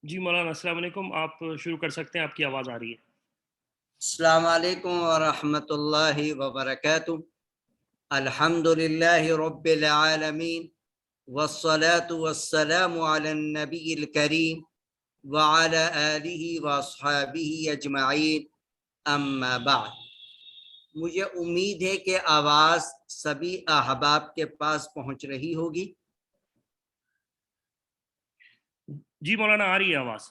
جی مولانا السلام علیکم، آپ شروع کر سکتے ہیں، آپ کی آواز آ رہی ہے۔ السلام علیکم ورحمۃ اللہ وبرکاتہ۔ الحمد للہ رب العالمین والصلاة والسلام علی النبی الکریم وعلی آلہ واصحابہ اجمعین، اما بعد۔ مجھے امید ہے کہ آواز سبھی احباب کے پاس پہنچ رہی ہوگی۔ جی مولانا آ رہی ہے آواز۔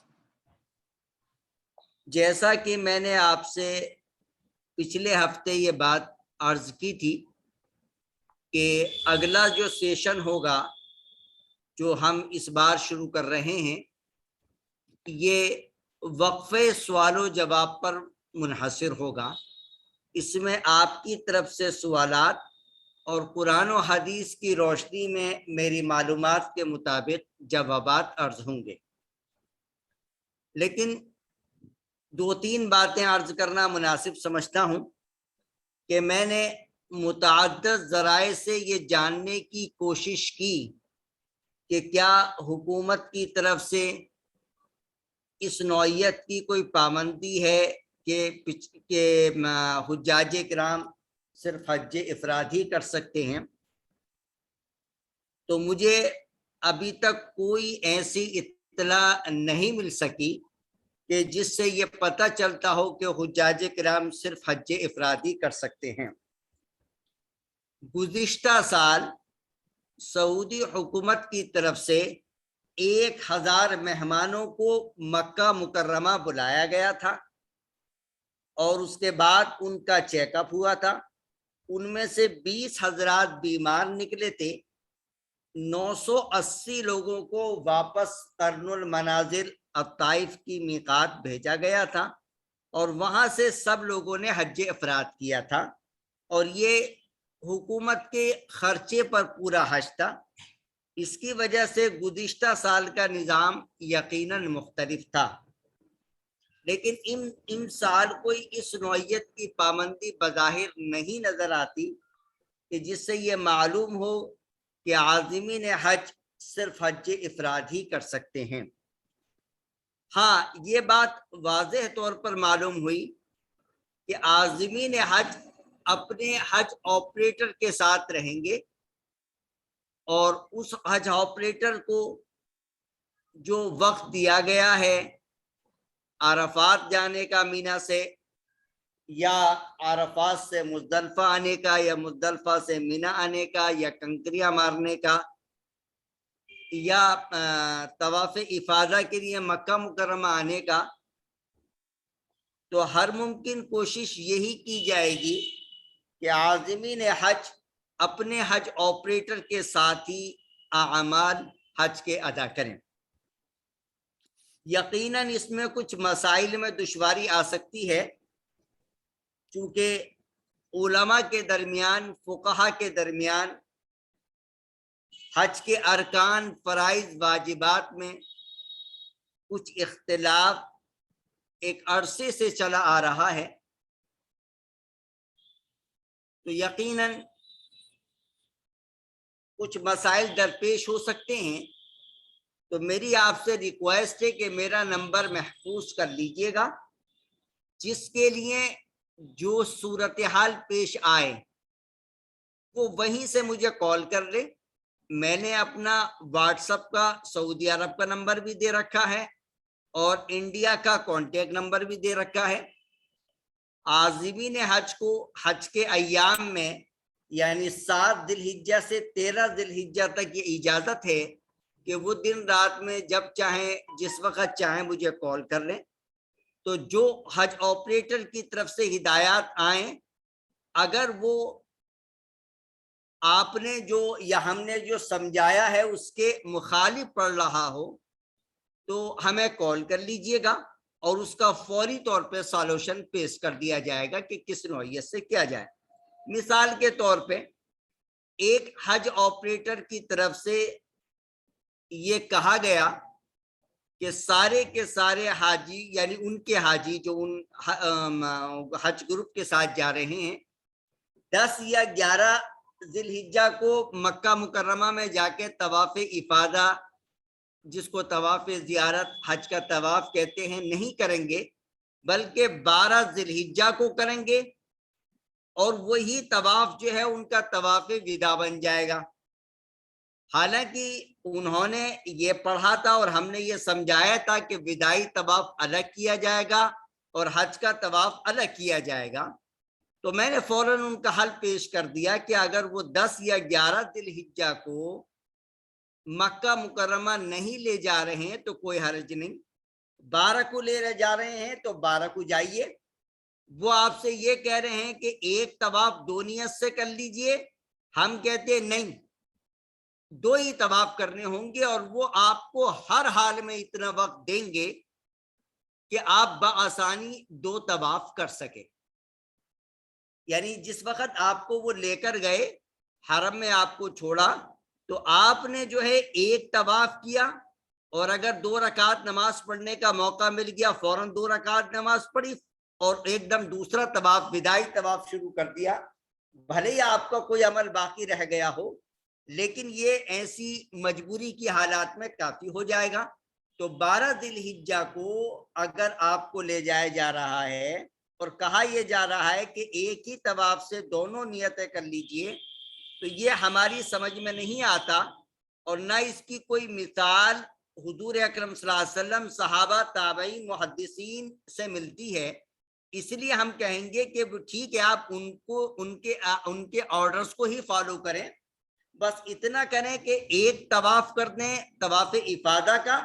جیسا کہ میں نے آپ سے پچھلے ہفتے یہ بات عرض کی تھی کہ اگلا جو سیشن ہوگا جو ہم اس بار شروع کر رہے ہیں، یہ وقفے سوال و جواب پر منحصر ہوگا۔ اس میں آپ کی طرف سے سوالات اور قرآن و حدیث کی روشنی میں میری معلومات کے مطابق جوابات عرض ہوں گے، لیکن دو تین باتیں عرض کرنا مناسب سمجھتا ہوں کہ میں نے متعدد ذرائع سے یہ جاننے کی کوشش کی کہ کیا حکومت کی طرف سے اس نوعیت کی کوئی پابندی ہے کہ حجاج کرام صرف حج افرادی کر سکتے ہیں۔ تو مجھے ابھی تک کوئی ایسی اطلاع نہیں مل سکی کہ جس سے یہ پتہ چلتا ہو کہ حجاج کرام صرف حج افرادی کر سکتے ہیں۔ گزشتہ سال سعودی حکومت کی طرف سے 1000 مہمانوں کو مکہ مکرمہ بلایا گیا تھا اور اس کے بعد ان کا چیک اپ ہوا تھا۔ ان میں سے 20 حضرات بیمار نکلے تھے۔ 980 لوگوں کو واپس قرن المنازل الطائف کی میقات بھیجا گیا تھا اور وہاں سے سب لوگوں نے حج افراد کیا تھا، اور یہ حکومت کے خرچے پر پورا حج تھا۔ اس کی وجہ سے گزشتہ سال کا نظام یقیناً مختلف تھا، لیکن ان سال کوئی اس نوعیت کی پابندی بظاہر نہیں نظر آتی کہ جس سے یہ معلوم ہو کہ عازمین حج صرف حج افراد ہی کر سکتے ہیں۔ ہاں، یہ بات واضح طور پر معلوم ہوئی کہ عازمین حج اپنے حج آپریٹر کے ساتھ رہیں گے، اور اس حج آپریٹر کو جو وقت دیا گیا ہے عرفات جانے کا مینا سے، یا عرفات سے مزدلفہ آنے کا، یا مزدلفہ سے مینا آنے کا، یا کنکریاں مارنے کا، یا طواف افاضہ کے لیے مکہ مکرمہ آنے کا، تو ہر ممکن کوشش یہی کی جائے گی کہ عازمین حج اپنے حج آپریٹر کے ساتھ ہی اعمال حج کے ادا کریں۔ یقیناً اس میں کچھ مسائل میں دشواری آ سکتی ہے، چونکہ علماء کے درمیان، فقہا کے درمیان حج کے ارکان، فرائض، واجبات میں کچھ اختلاف ایک عرصے سے چلا آ رہا ہے۔ تو یقیناً کچھ مسائل درپیش ہو سکتے ہیں، تو میری آپ سے ریکویسٹ ہے کہ میرا نمبر محفوظ کر لیجئے گا، جس کے لیے جو صورتحال پیش آئے وہ وہیں سے مجھے کال کر لے۔ میں نے اپنا واٹس ایپ کا سعودی عرب کا نمبر بھی دے رکھا ہے اور انڈیا کا کانٹیکٹ نمبر بھی دے رکھا ہے۔ عازمین حج کو حج کے ایام میں، یعنی 7 ذی الحجہ سے 13 ذی الحجہ تک یہ اجازت ہے کہ وہ دن رات میں جب چاہیں، جس وقت چاہیں مجھے کال کر لیں۔ تو جو حج آپریٹر کی طرف سے ہدایات آئیں، اگر وہ آپ نے جو یا ہم نے جو سمجھایا ہے اس کے مخالف پڑ رہا ہو تو ہمیں کال کر لیجئے گا، اور اس کا فوری طور پہ سالوشن پیش کر دیا جائے گا کہ کس نوعیت سے کیا جائے۔ مثال کے طور پہ ایک حج آپریٹر کی طرف سے یہ کہا گیا کہ سارے کے سارے حاجی، یعنی ان کے حاجی جو ان حج گروپ کے ساتھ جا رہے ہیں، 10 یا 11 ذی الحجہ کو مکہ مکرمہ میں جا کے طواف افاضہ جس کو طواف زیارت حج کا طواف کہتے ہیں نہیں کریں گے، بلکہ 12 ذی الحجہ کو کریں گے، اور وہی طواف جو ہے ان کا طواف وداع بن جائے گا۔ حالانکہ انہوں نے یہ پڑھا تھا اور ہم نے یہ سمجھایا تھا کہ وداعی طواف الگ کیا جائے گا اور حج کا طواف الگ کیا جائے گا، تو میں نے فوراً ان کا حل پیش کر دیا کہ اگر وہ 10 یا 11 ذی الحجہ کو مکہ مکرمہ نہیں لے جا رہے ہیں تو کوئی حرج نہیں، 12 کو لے جا رہے ہیں تو 12 کو جائیے۔ وہ آپ سے یہ کہہ رہے ہیں کہ ایک طواف 2 نیت سے کر لیجئے، ہم کہتے ہیں نہیں، 2 ہی طواف کرنے ہوں گے، اور وہ آپ کو ہر حال میں اتنا وقت دیں گے کہ آپ بآسانی 2 طواف کر سکیں۔ یعنی جس وقت آپ کو وہ لے کر گئے، حرم میں آپ کو چھوڑا، تو آپ نے جو ہے ایک طواف کیا، اور اگر 2 رکعت نماز پڑھنے کا موقع مل گیا فوراً 2 رکعت نماز پڑھی، اور ایک دم دوسرا طواف وداعی طواف شروع کر دیا، بھلے ہی آپ کا کوئی عمل باقی رہ گیا ہو، لیکن یہ ایسی مجبوری کی حالات میں کافی ہو جائے گا۔ تو 12 ذی الحجہ کو اگر آپ کو لے جایا جا رہا ہے اور کہا یہ جا رہا ہے کہ ایک ہی طواف سے دونوں نیتیں کر لیجئے، تو یہ ہماری سمجھ میں نہیں آتا، اور نہ اس کی کوئی مثال حضور اکرم صلی اللہ علیہ وسلم، صحابہ، تابعین، محدثین سے ملتی ہے۔ اس لیے ہم کہیں گے کہ ٹھیک ہے، آپ ان کے آرڈرز کو ہی فالو کریں، بس اتنا کریں کہ ایک طواف کر دیں طواف افادہ کا،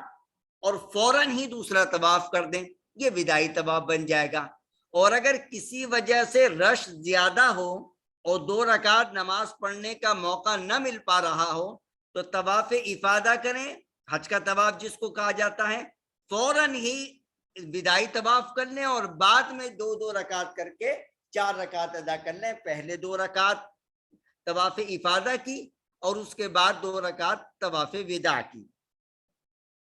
اور فوراً ہی دوسرا طواف کر دیں، یہ وداعی طواف بن جائے گا۔ اور اگر کسی وجہ سے رش زیادہ ہو اور 2 رکعت نماز پڑھنے کا موقع نہ مل پا رہا ہو، تو طواف افادہ کریں، حج کا طواف جس کو کہا جاتا ہے، فوراً ہی وداعی طواف کر لیں، اور بعد میں 2 رکعت کر کے 4 رکعت ادا کر لیں۔ پہلے 2 رکعت طواف افادہ کی، اور اس کے بعد 2 رکعت طواف وداع کی۔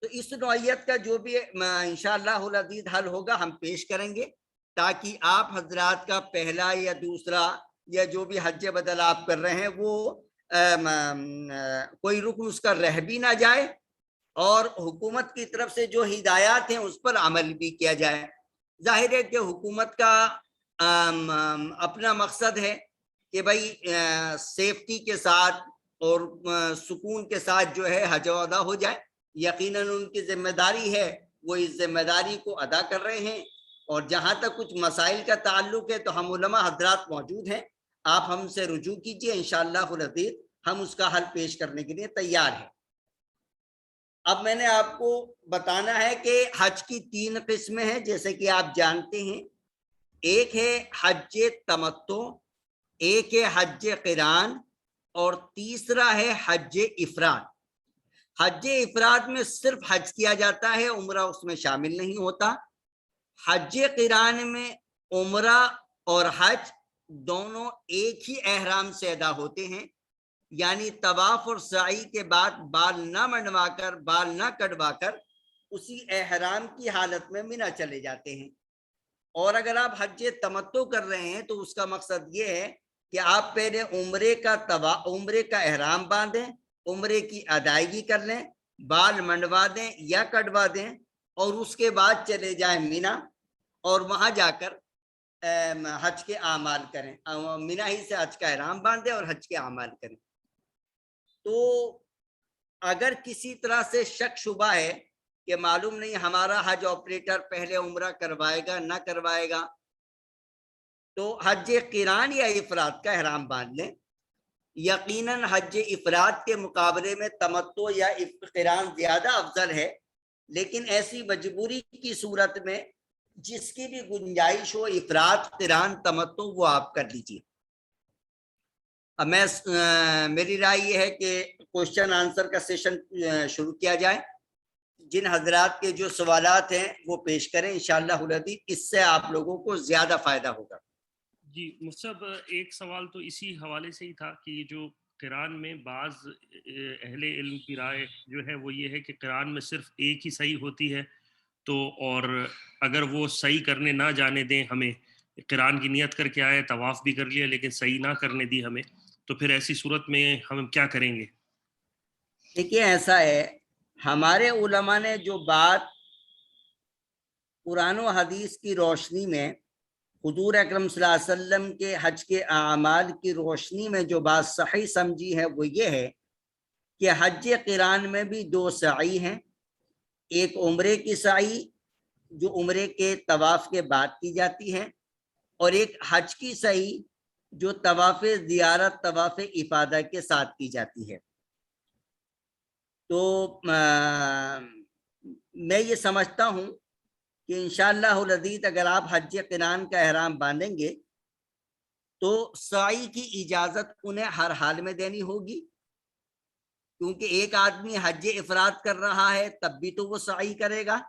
تو اس نوعیت کا جو بھی انشاءاللہ العزیز حل ہوگا ہم پیش کریں گے، تاکہ آپ حضرات کا پہلا یا دوسرا یا جو بھی حج بدل آپ کر رہے ہیں وہ کوئی رکن اس کا رہ بھی نہ جائے، اور حکومت کی طرف سے جو ہدایات ہیں اس پر عمل بھی کیا جائے۔ ظاہر ہے کہ حکومت کا اپنا مقصد ہے کہ بھائی سیفٹی کے ساتھ اور سکون کے ساتھ جو ہے حج ادا ہو جائے، یقیناً ان کی ذمہ داری ہے، وہ اس ذمہ داری کو ادا کر رہے ہیں۔ اور جہاں تک کچھ مسائل کا تعلق ہے تو ہم علماء حضرات موجود ہیں، آپ ہم سے رجوع کیجئے، انشاءاللہ العزیز ہم اس کا حل پیش کرنے کے لیے تیار ہیں۔ اب میں نے آپ کو بتانا ہے کہ حج کی 3 قسمیں ہیں، جیسے کہ آپ جانتے ہیں، ایک ہے حج تمتع، ایک ہے حج قران، اور تیسرا ہے حج افراد۔ حج افراد میں صرف حج کیا جاتا ہے، عمرہ اس میں شامل نہیں ہوتا۔ حج قران میں عمرہ اور حج دونوں ایک ہی احرام سے ادا ہوتے ہیں، یعنی طواف اور سعی کے بعد بال نہ منڈوا کر، بال نہ کٹوا کر اسی احرام کی حالت میں منی چلے جاتے ہیں۔ اور اگر آپ حج تمتع کر رہے ہیں تو اس کا مقصد یہ ہے کہ آپ پہلے عمرے کا احرام باندھیں، عمرے کی ادائیگی کر لیں، بال منڈوا دیں یا کٹوا دیں، اور اس کے بعد چلے جائیں منی، اور وہاں جا کر حج کے اعمال کریں، منی ہی سے حج کا احرام باندھیں اور حج کے اعمال کریں۔ تو اگر کسی طرح سے شک شبہ ہے کہ معلوم نہیں ہمارا حج آپریٹر پہلے عمرہ کروائے گا نہ کروائے گا، تو حج قران یا افراد کا احرام باندھ لیں۔ یقیناً حج افراد کے مقابلے میں تمتع یا قران زیادہ افضل ہے، لیکن ایسی مجبوری کی صورت میں جس کی بھی گنجائش ہو، افراد، قران، تمتع، وہ آپ کر لیجیے۔ اب میری رائے یہ ہے کہ کوشچن آنسر کا سیشن شروع کیا جائے۔ جن حضرات کے جو سوالات ہیں وہ پیش کریں، انشاءاللہ العزیز اس سے آپ لوگوں کو زیادہ فائدہ ہوگا۔ جی مفتی صاحب، ایک سوال تو اسی حوالے سے ہی تھا کہ یہ جو قران میں بعض اہل علم کی رائے جو ہے وہ یہ ہے کہ قران میں صرف ایک ہی صحیح ہوتی ہے، تو اور اگر وہ صحیح کرنے نہ جانے دیں، ہمیں قران کی نیت کر کے آئے، طواف بھی کر لیا لیکن صحیح نہ کرنے دی ہمیں، تو پھر ایسی صورت میں ہم کیا کریں گے؟ دیکھیے ایسا ہے، ہمارے علماء نے جو بات قرآن و حدیث کی روشنی میں حضور اکرم صلی اللہ علیہ وسلم کے حج کے اعمال کی روشنی میں جو بات صحیح سمجھی ہے وہ یہ ہے کہ حج قران میں بھی دو سعی ہیں، ایک عمرے کی سعی جو عمرے کے طواف کے بعد کی جاتی ہے، اور ایک حج کی سعی جو طواف زیارت طواف افادہ کے ساتھ کی جاتی ہے۔ تو میں یہ سمجھتا ہوں کہ انشاءاللہ العزیز اگر آپ حج قران کا احرام باندھیں گے تو سعی کی اجازت انہیں ہر حال میں دینی ہوگی، کیونکہ ایک آدمی حج افراد کر رہا ہے تب بھی تو وہ سعی کرے گا۔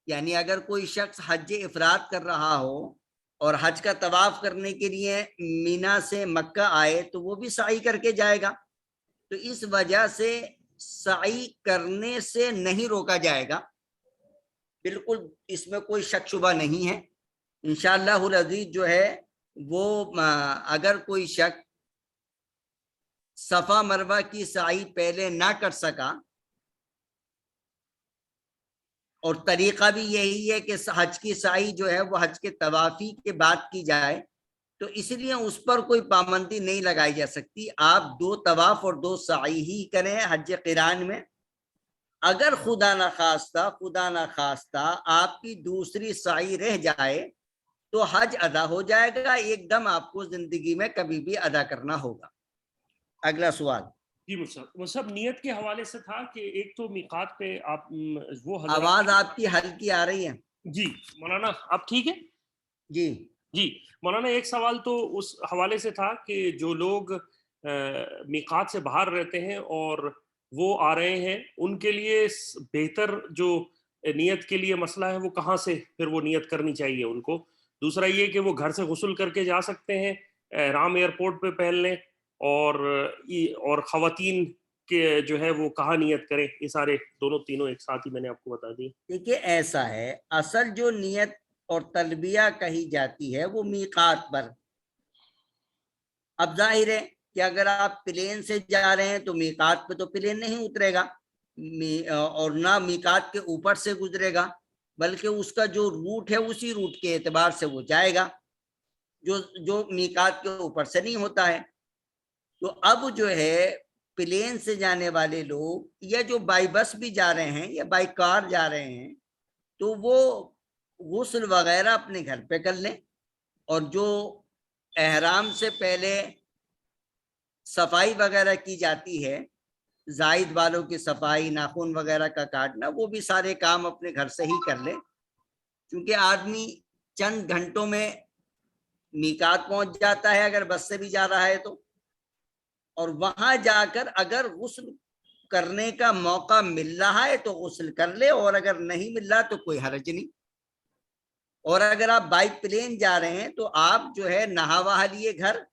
یعنی اگر کوئی شخص حج افراد کر رہا ہو اور حج کا طواف کرنے کے لیے مینا سے مکہ آئے تو وہ بھی سعی کر کے جائے گا، تو اس وجہ سے سعی کرنے سے نہیں روکا جائے گا، بالکل اس میں کوئی شک شبہ نہیں ہے۔ انشاءاللہ العزیز جو ہے وہ اگر کوئی شخص صفا مروہ کی سعی پہلے نہ کر سکا، اور طریقہ بھی یہی ہے کہ حج کی سعی جو ہے وہ حج کے طوافی کے بعد کی جائے، تو اس لیے اس پر کوئی پابندی نہیں لگائی جا سکتی، آپ دو طواف اور دو سعی ہی کریں حج قران میں۔ اگر خدا نخواستہ آپ کی دوسری سعی رہ جائے تو حج ادا ہو جائے گا، ایک دم آپ کو زندگی میں کبھی بھی ادا کرنا ہوگا۔ اگلا سوال۔ جی مصعب نیت کے حوالے سے تھا کہ ایک تو میقات پہ آپ وہ آواز آپ کی ہلکی آ رہی ہے۔ جی مولانا آپ ٹھیک ہے؟ جی جی مولانا ایک سوال تو اس حوالے سے تھا کہ جو لوگ میقات سے باہر رہتے ہیں اور وہ آ رہے ہیں ان کے لیے بہتر جو نیت کے لیے مسئلہ ہے وہ کہاں سے پھر وہ نیت کرنی چاہیے ان کو؟ دوسرا یہ کہ وہ گھر سے غسل کر کے جا سکتے ہیں، احرام ایئرپورٹ پہ پہن لیں، اور خواتین کے جو ہے وہ کہاں نیت کریں؟ یہ سارے تینوں ایک ساتھ ہی میں نے آپ کو بتا دی۔ دیکھیے ایسا ہے، اصل جو نیت اور تلبیہ کہی جاتی ہے وہ میقات پر۔ اب ظاہر ہے کہ اگر آپ پلین سے جا رہے ہیں تو میقات پہ تو پلین نہیں اترے گا، اور نہ میقات کے اوپر سے گزرے گا، بلکہ اس کا جو روٹ ہے اسی روٹ کے اعتبار سے وہ جائے گا جو میقات کے اوپر سے نہیں ہوتا ہے۔ تو اب جو ہے پلین سے جانے والے لوگ یا جو بائی بس بھی جا رہے ہیں یا بائی کار جا رہے ہیں تو وہ غسل وغیرہ اپنے گھر پہ کر لیں، اور جو احرام سے پہلے صفائی وغیرہ کی جاتی ہے، زائد والوں کی صفائی، ناخن وغیرہ کا کاٹنا، وہ بھی سارے کام اپنے گھر سے ہی کر لیں، کیونکہ آدمی چند گھنٹوں میں میقات پہنچ جاتا ہے اگر بس سے بھی جا رہا ہے تو، اور وہاں جا کر اگر غسل کرنے کا موقع مل رہا ہے تو غسل کر لے، اور اگر نہیں مل رہا تو کوئی حرج نہیں۔ اور اگر آپ بائی پلین جا رہے ہیں تو آپ جو ہے نہا وہا لیے گھر،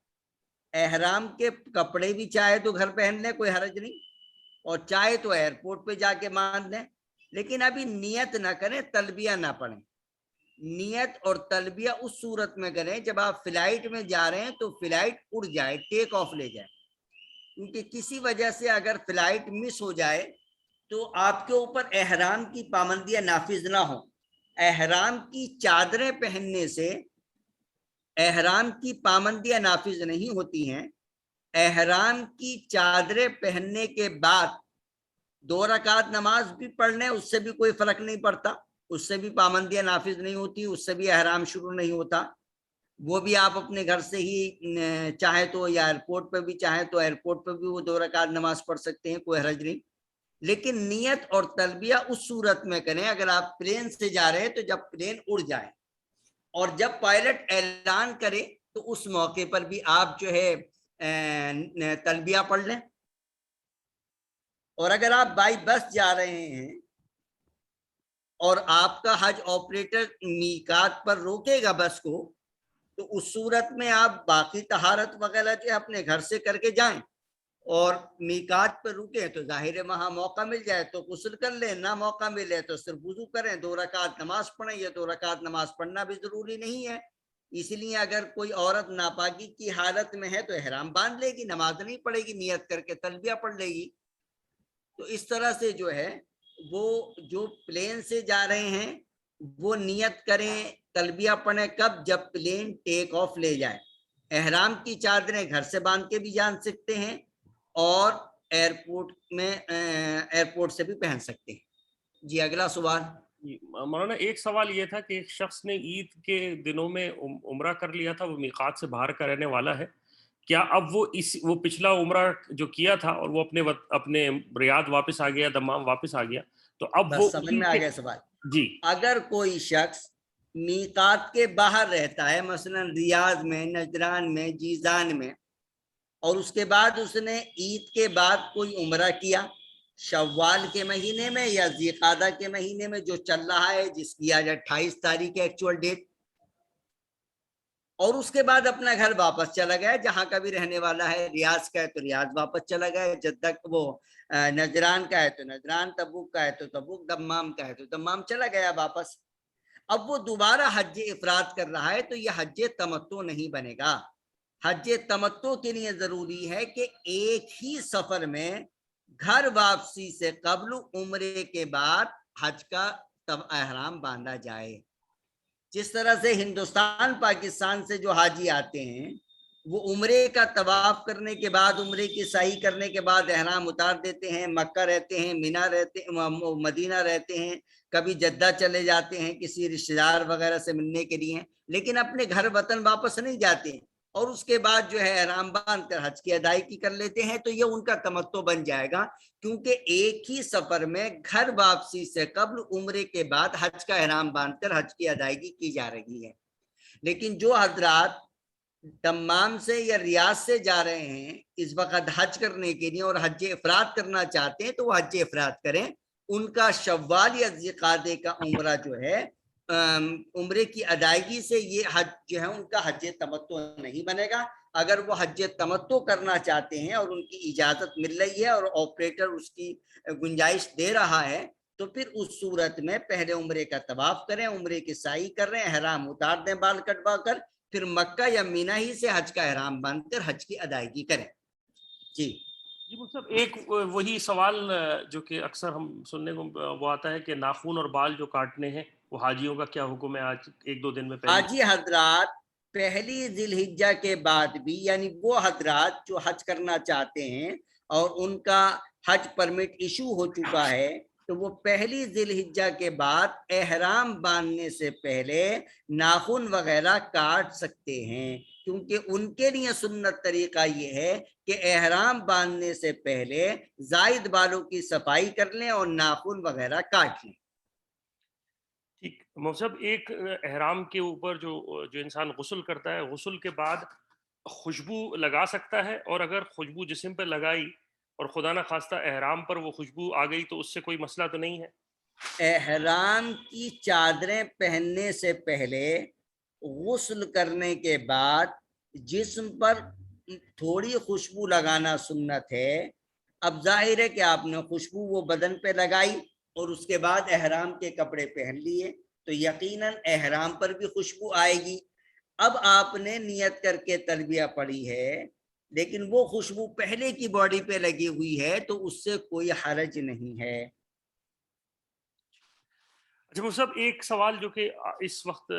احرام کے کپڑے بھی چاہے تو گھر پہن لیں، کوئی حرج نہیں، اور چاہے تو ایئرپورٹ پہ جا کے باندھ لیں، لیکن ابھی نیت نہ کریں، تلبیہ نہ پڑھیں۔ نیت اور تلبیہ اس صورت میں کریں جب آپ فلائٹ میں جا رہے ہیں تو فلائٹ اڑ جائے، ٹیک آف لے جائے، کیونکہ کسی وجہ سے اگر فلائٹ مس ہو جائے تو آپ کے اوپر احرام کی پابندیاں نافذ نہ ہوں۔ احرام کی چادریں پہننے سے احرام کی پابندیاں نافذ نہیں ہوتی ہیں، احرام کی چادریں پہننے کے بعد 2 رکعت نماز بھی پڑھ لیں اس سے بھی کوئی فرق نہیں پڑتا، اس سے بھی پابندیاں نافذ نہیں ہوتی، اس سے بھی احرام شروع نہیں ہوتا، وہ بھی آپ اپنے گھر سے ہی چاہے تو یا ایئرپورٹ پہ بھی چاہے تو ایئرپورٹ پہ بھی وہ 2 رکعت نماز پڑھ سکتے ہیں، کوئی حرج نہیں۔ لیکن نیت اور تلبیہ اس صورت میں کریں اگر آپ پلین سے جا رہے ہیں تو جب پلین اڑ جائے، اور جب پائلٹ اعلان کرے تو اس موقع پر بھی آپ جو ہے تلبیہ پڑھ لیں۔ اور اگر آپ بائی بس جا رہے ہیں اور آپ کا حج آپریٹر میقات پر روکے گا بس کو، تو اس صورت میں آپ باقی طہارت وغیرہ جو اپنے گھر سے کر کے جائیں، اور میقات پہ رکے تو ظاہر ہے وہاں موقع مل جائے تو غسل کر لیں، نہ موقع ملے تو صرف وضو کریں، 2 رکعت نماز پڑھیں، یا 2 رکعت نماز پڑھنا بھی ضروری نہیں ہے، اس لیے اگر کوئی عورت ناپاکی کی حالت میں ہے تو احرام باندھ لے گی، نماز نہیں پڑھے گی، نیت کر کے تلبیہ پڑھ لے گی۔ تو اس طرح سے جو ہے وہ جو پلین سے جا رہے ہیں وہ نیت کریں، تلبیہ پڑھیں کب؟ جب پلین ٹیک آف لے جائے۔ احرام کی چادریں گھر سے باندھ کے بھی جان سکتے ہیں اور ایئرپورٹ سے بھی پہن سکتے ہیں۔ جی اگلا سوال۔ مولانا ایک سوال یہ تھا کہ ایک شخص نے عید کے دنوں میں عمرہ کر لیا تھا، وہ میقات سے باہر کا رہنے والا ہے، کیا اب وہ پچھلا عمرہ جو کیا تھا اور وہ اپنے ریاض واپس آ گیا، دمام واپس آ گیا، تو اب وہ بس سمجھ میں آ گیا سوال۔ جی اگر کوئی شخص میقات کے باہر رہتا ہے، مثلا ریاض میں، نجران میں، جیزان میں، اور اس کے بعد اس نے عید کے بعد کوئی عمرہ کیا شوال کے مہینے میں یا ذیقعدہ کے مہینے میں جو چل رہا ہے، جس کی آج 28 تاریخ ہے ایکچوئل ڈیٹ، اور اس کے بعد اپنا گھر واپس چلا گیا، جہاں کا بھی رہنے والا ہے، ریاض کا ہے تو ریاض واپس چلا گیا، جدہ وہ نجران کا ہے تو نجران، تبوک کا ہے تو تبوک، دمام کا ہے تو دمام چلا گیا واپس۔ اب وہ دوبارہ حج افراد کر رہا ہے تو یہ حج تمتع نہیں بنے گا۔ حج تمتع کے لیے ضروری ہے کہ ایک ہی سفر میں گھر واپسی سے قبل عمرے کے بعد حج کا احرام باندھا جائے۔ جس طرح سے ہندوستان پاکستان سے جو حاجی آتے ہیں وہ عمرے کا طواف کرنے کے بعد، عمرے کی سعی کرنے کے بعد احرام اتار دیتے ہیں، مکہ رہتے ہیں، مینا رہتے ہیں، مدینہ رہتے ہیں، کبھی جدہ چلے جاتے ہیں کسی رشتہ دار وغیرہ سے ملنے کے لیے، لیکن اپنے گھر وطن واپس نہیں جاتے ہیں، اور اس کے بعد جو ہے احرام باندھ کر حج کی ادائیگی کر لیتے ہیں، تو یہ ان کا تمتع بن جائے گا، کیونکہ ایک ہی سفر میں گھر واپسی سے قبل عمرے کے بعد حج کا احرام باندھ کر حج کی ادائیگی کی جا رہی ہے۔ لیکن جو حضرات دمام سے یا ریاض سے جا رہے ہیں اس وقت حج کرنے کے لیے اور حج افراد کرنا چاہتے ہیں تو وہ حج افراد کریں، ان کا شوال یا ذیقعدے کا عمرہ جو ہے عمرے کی ادائیگی سے یہ حج جو ہے ان کا حج تمتع نہیں بنے گا۔ اگر وہ حج تمتع کرنا چاہتے ہیں اور ان کی اجازت مل رہی ہے اور آپریٹر اس کی گنجائش دے رہا ہے تو پھر اس صورت میں پہلے عمرے کا طواف کریں، عمرے کی سعی کر رہے ہیں، احرام اتار دیں بال کٹوا کر، پھر مکہ یا مینا ہی سے حج کا احرام باندھ کر حج کی ادائیگی کریں۔ جی مطلب ایک وہی سوال جو کہ اکثر ہم سننے کو وہ آتا ہے کہ ناخن اور بال جو کاٹنے ہیں وہ حاجیوں کا کیا حکم ہے؟ آج ایک دو دن میں حاجی حضرات پہلی ذی الحجہ کے بعد بھی، یعنی وہ حضرات جو حج کرنا چاہتے ہیں اور ان کا حج پرمٹ ایشو ہو چکا ہے تو وہ پہلی ذی الحجہ کے بعد احرام باندھنے سے پہلے ناخن وغیرہ کاٹ سکتے ہیں، کیونکہ ان کے لیے سنت طریقہ یہ ہے کہ احرام باندھنے سے پہلے زائد بالوں کی صفائی کر لیں اور ناخن وغیرہ کاٹ لیں۔ ٹھیک صاحب، ایک احرام کے اوپر جو انسان غسل کرتا ہے، غسل کے بعد خوشبو لگا سکتا ہے، اور اگر خوشبو جسم پہ لگائی اور خدا نہ خواستہ احرام پر وہ خوشبو آ گئی تو اس سے کوئی مسئلہ تو نہیں ہے؟ احرام کی چادریں پہننے سے پہلے غسل کرنے کے بعد جسم پر تھوڑی خوشبو لگانا سنت ہے۔ اب ظاہر ہے کہ آپ نے خوشبو وہ بدن پہ لگائی اور اس کے بعد احرام کے کپڑے پہن لیے تو یقیناً احرام پر بھی خوشبو آئے گی۔ اب آپ نے نیت کر کے تلبیہ پڑھی ہے لیکن وہ خوشبو پہلے کی باڈی پہ لگی ہوئی ہے تو اس سے کوئی حرج نہیں ہے۔ اچھا وہ صاحب، ایک سوال جو کہ اس وقت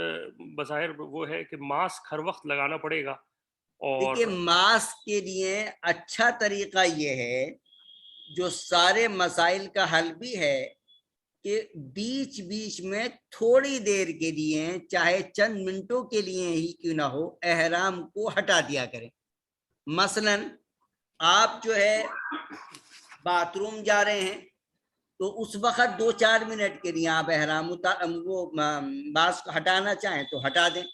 بظاہر وہ ہے کہ ماسک ہر وقت لگانا پڑے گا، اور دیکھیے ماسک کے لیے اچھا طریقہ یہ ہے جو سارے مسائل کا حل بھی ہے کہ بیچ بیچ میں تھوڑی دیر کے لیے، چاہے چند منٹوں کے لیے ہی کیوں نہ ہو، احرام کو ہٹا دیا کریں۔ مثلا آپ جو ہے باتھ روم جا رہے ہیں تو اس وقت 2-4 منٹ کے لیے آپ احرام وہ ماسک ہٹانا چاہیں تو ہٹا دیں۔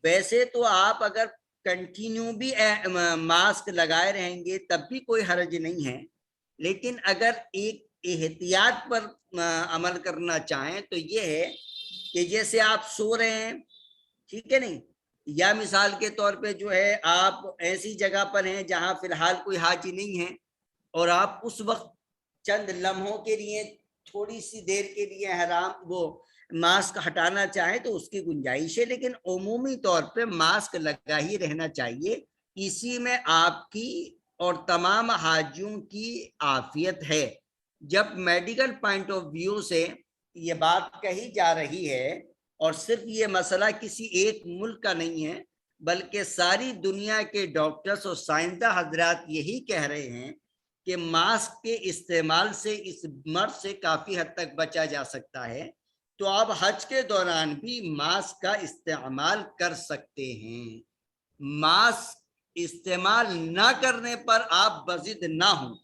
ویسے تو آپ اگر کنٹینیو بھی ماسک لگائے رہیں گے تب بھی کوئی حرج نہیں ہے، لیکن اگر ایک احتیاط پر عمل کرنا چاہیں تو یہ ہے کہ جیسے آپ سو رہے ہیں، ٹھیک ہے نہیں، یا مثال کے طور پہ جو ہے آپ ایسی جگہ پر ہیں جہاں فی الحال کوئی حاجی نہیں ہے اور آپ اس وقت چند لمحوں کے لیے، تھوڑی سی دیر کے لیے احرام وہ ماسک ہٹانا چاہیں تو اس کی گنجائش ہے، لیکن عمومی طور پہ ماسک لگا ہی رہنا چاہیے. اسی میں آپ کی اور تمام حاجیوں کی عافیت ہے. جب میڈیکل پوائنٹ آف ویو سے یہ بات کہی جا رہی ہے، اور صرف یہ مسئلہ کسی ایک ملک کا نہیں ہے بلکہ ساری دنیا کے ڈاکٹرز اور سائنسداں حضرات یہی کہہ رہے ہیں کہ ماسک کے استعمال سے اس مرض سے کافی حد تک بچا جا سکتا ہے، تو آپ حج کے دوران بھی ماسک کا استعمال کر سکتے ہیں. ماسک استعمال نہ کرنے پر آپ بضد نہ ہوں.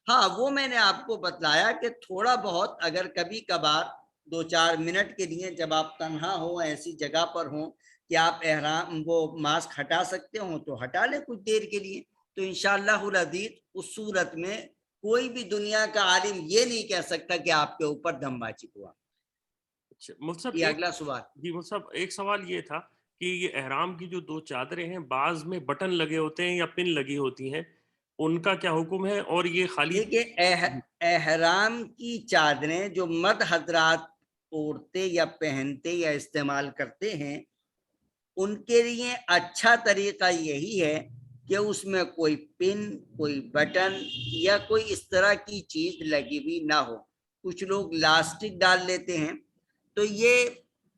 ہاں، وہ میں نے آپ کو بتلایا کہ تھوڑا بہت اگر کبھی کبھار 2-4 منٹ کے لیے جب آپ تنہا ہو، ایسی جگہ پر ہوں کہ آپ احرام وہ ماسک ہٹا سکتے ہوں تو ہٹا لیں کچھ دیر کے لیے. تو انشاءاللہ العزیز اس صورت میں کوئی بھی دنیا کا عالم یہ نہیں کہہ سکتا کہ آپ کے اوپر دم واجب ہوا. اچھا مصعب، یہ اگلا سوال. جی مصعب، ایک سوال یہ تھا کہ یہ احرام کی جو 2 چادریں ہیں، بعض میں بٹن لگے ہوتے ہیں یا پن لگی ہوتی ہیں، ان کا کیا حکم ہے؟ اور یہ خالی دیکھیے، احرام کی چادریں جو مرد حضرات اوڑھتے یا پہنتے یا استعمال کرتے ہیں، ان کے لیے اچھا طریقہ یہی ہے کہ اس میں کوئی پن، کوئی بٹن یا کوئی اس طرح کی چیز لگی ہوئی نہ ہو. کچھ لوگ لاسٹک ڈال لیتے ہیں، تو یہ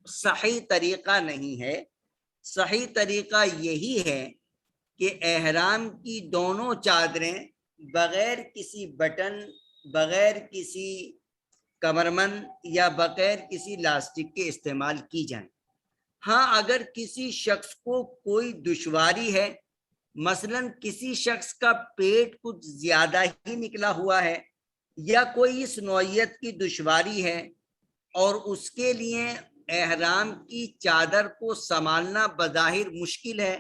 صحیح طریقہ نہیں ہے. صحیح طریقہ یہی ہے کہ احرام کی دونوں چادریں بغیر کسی بٹن، بغیر کسی کمرمند یا بغیر کسی لاسٹک کے استعمال کی جائیں. ہاں، اگر کسی شخص کو کوئی دشواری ہے، مثلا کسی شخص کا پیٹ کچھ زیادہ ہی نکلا ہوا ہے یا کوئی اس نوعیت کی دشواری ہے اور اس کے لیے احرام کی چادر کو سنبھالنا بظاہر مشکل ہے،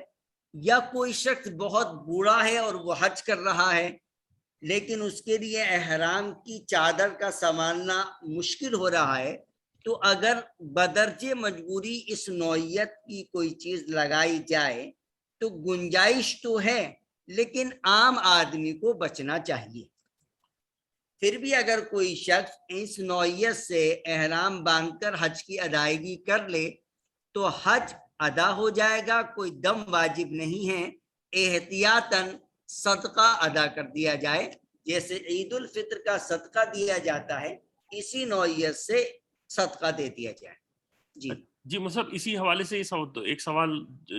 یا کوئی شخص بہت بوڑھا ہے اور وہ حج کر رہا ہے لیکن اس کے لیے احرام کی چادر کا سنبھالنا مشکل ہو رہا ہے، تو اگر بدرجہ مجبوری اس نوعیت کی کوئی چیز لگائی جائے تو گنجائش تو ہے، لیکن عام آدمی کو بچنا چاہیے. پھر بھی اگر کوئی شخص اس نوعیت سے احرام باندھ کر حج کی ادائیگی کر لے تو حج ادا ہو جائے گا، کوئی دم واجب نہیں ہے. احتیاطاً صدقہ ادا کر دیا جائے، جیسے عید الفطر کا صدقہ دیا جاتا ہے اسی نوعیت سے صدقہ دے دیا جائے. جی مصعب، اسی حوالے سے ایک سوال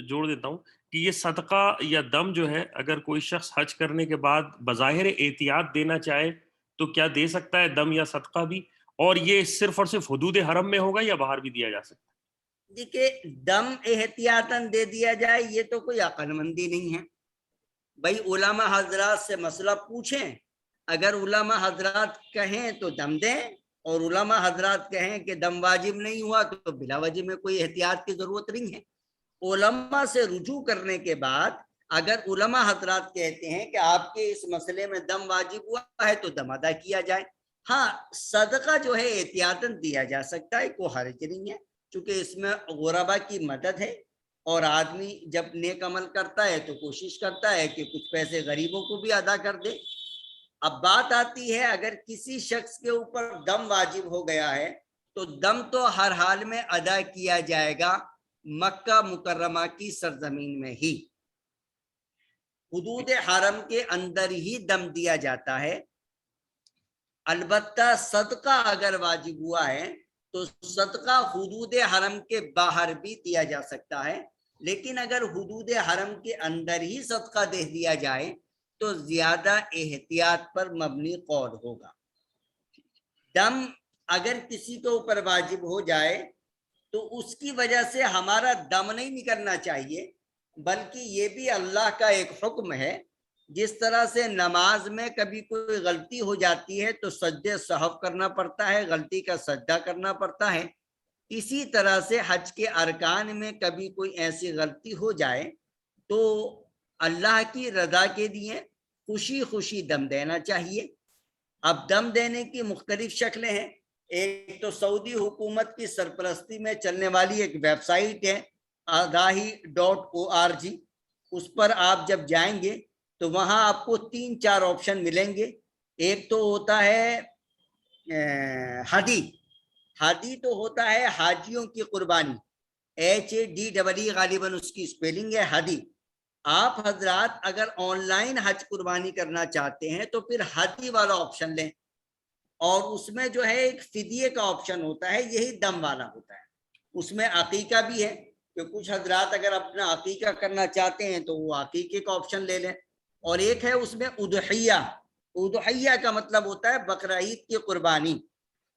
جوڑ دیتا ہوں کہ یہ صدقہ یا دم جو ہے، اگر کوئی شخص حج کرنے کے بعد بظاہر احتیاط دینا چاہے تو کیا دے سکتا ہے دم یا صدقہ بھی؟ اور یہ صرف اور صرف حدود حرم میں ہوگا یا باہر بھی دیا جا سکتا ہے؟ دیکھیے، دم احتیاطاً دے دیا جائے یہ تو کوئی عقل مندی نہیں ہے. بھائی علماء حضرات سے مسئلہ پوچھیں، اگر علماء حضرات کہیں تو دم دیں، اور علماء حضرات کہیں کہ دم واجب نہیں ہوا تو بلا وجہ میں کوئی احتیاط کی ضرورت نہیں ہے. علماء سے رجوع کرنے کے بعد اگر علماء حضرات کہتے ہیں کہ آپ کے اس مسئلے میں دم واجب ہوا ہے تو دم ادا کیا جائے. ہاں، صدقہ جو ہے احتیاطاً دیا جا سکتا ہے، کوئی حرج نہیں ہے، چونکہ اس میں غربا کی مدد ہے، اور آدمی جب نیک عمل کرتا ہے تو کوشش کرتا ہے کہ کچھ پیسے غریبوں کو بھی ادا کر دے. اب بات آتی ہے اگر کسی شخص کے اوپر دم واجب ہو گیا ہے تو دم تو ہر حال میں ادا کیا جائے گا مکہ مکرمہ کی سرزمین میں ہی، حدود حرم کے اندر ہی دم دیا جاتا ہے. البتہ صدقہ اگر واجب ہوا ہے تو صدقہ حدود حرم کے باہر بھی دیا جا سکتا ہے، لیکن اگر حدود حرم کے اندر ہی صدقہ دے دیا جائے تو زیادہ احتیاط پر مبنی قول ہوگا. دم اگر کسی کے اوپر واجب ہو جائے تو اس کی وجہ سے ہمارا دم نہیں نکلنا چاہیے، بلکہ یہ بھی اللہ کا ایک حکم ہے. جس طرح سے نماز میں کبھی کوئی غلطی ہو جاتی ہے تو سجدے سہو کرنا پڑتا ہے، غلطی کا سجدہ کرنا پڑتا ہے، اسی طرح سے حج کے ارکان میں کبھی کوئی ایسی غلطی ہو جائے تو اللہ کی رضا کے لیے خوشی خوشی دم دینا چاہیے. اب دم دینے کی مختلف شکلیں ہیں. ایک تو سعودی حکومت کی سرپرستی میں چلنے والی ایک ویب سائٹ ہے agahi.org، اس پر آپ جب جائیں گے تو وہاں آپ کو 3-4 آپشن ملیں گے. ایک تو ہوتا ہے ہدی، ہدی تو ہوتا ہے حاجیوں کی قربانی، HADEE غالباً اس کی اسپیلنگ ہے ہدی۔ آپ حضرات اگر آن لائن حج قربانی کرنا چاہتے ہیں تو پھر ہدی والا آپشن لیں، اور اس میں جو ہے ایک فدیے کا آپشن ہوتا ہے، یہی دم والا ہوتا ہے۔ اس میں عقیقہ بھی ہے کہ کچھ حضرات اگر اپنا عقیقہ کرنا چاہتے ہیں تو وہ عقیقے کا آپشن لے لیں، اور ایک ہے اس میں اضحیہ۔ اضحیہ کا مطلب ہوتا ہے بقرہ عید کی قربانی۔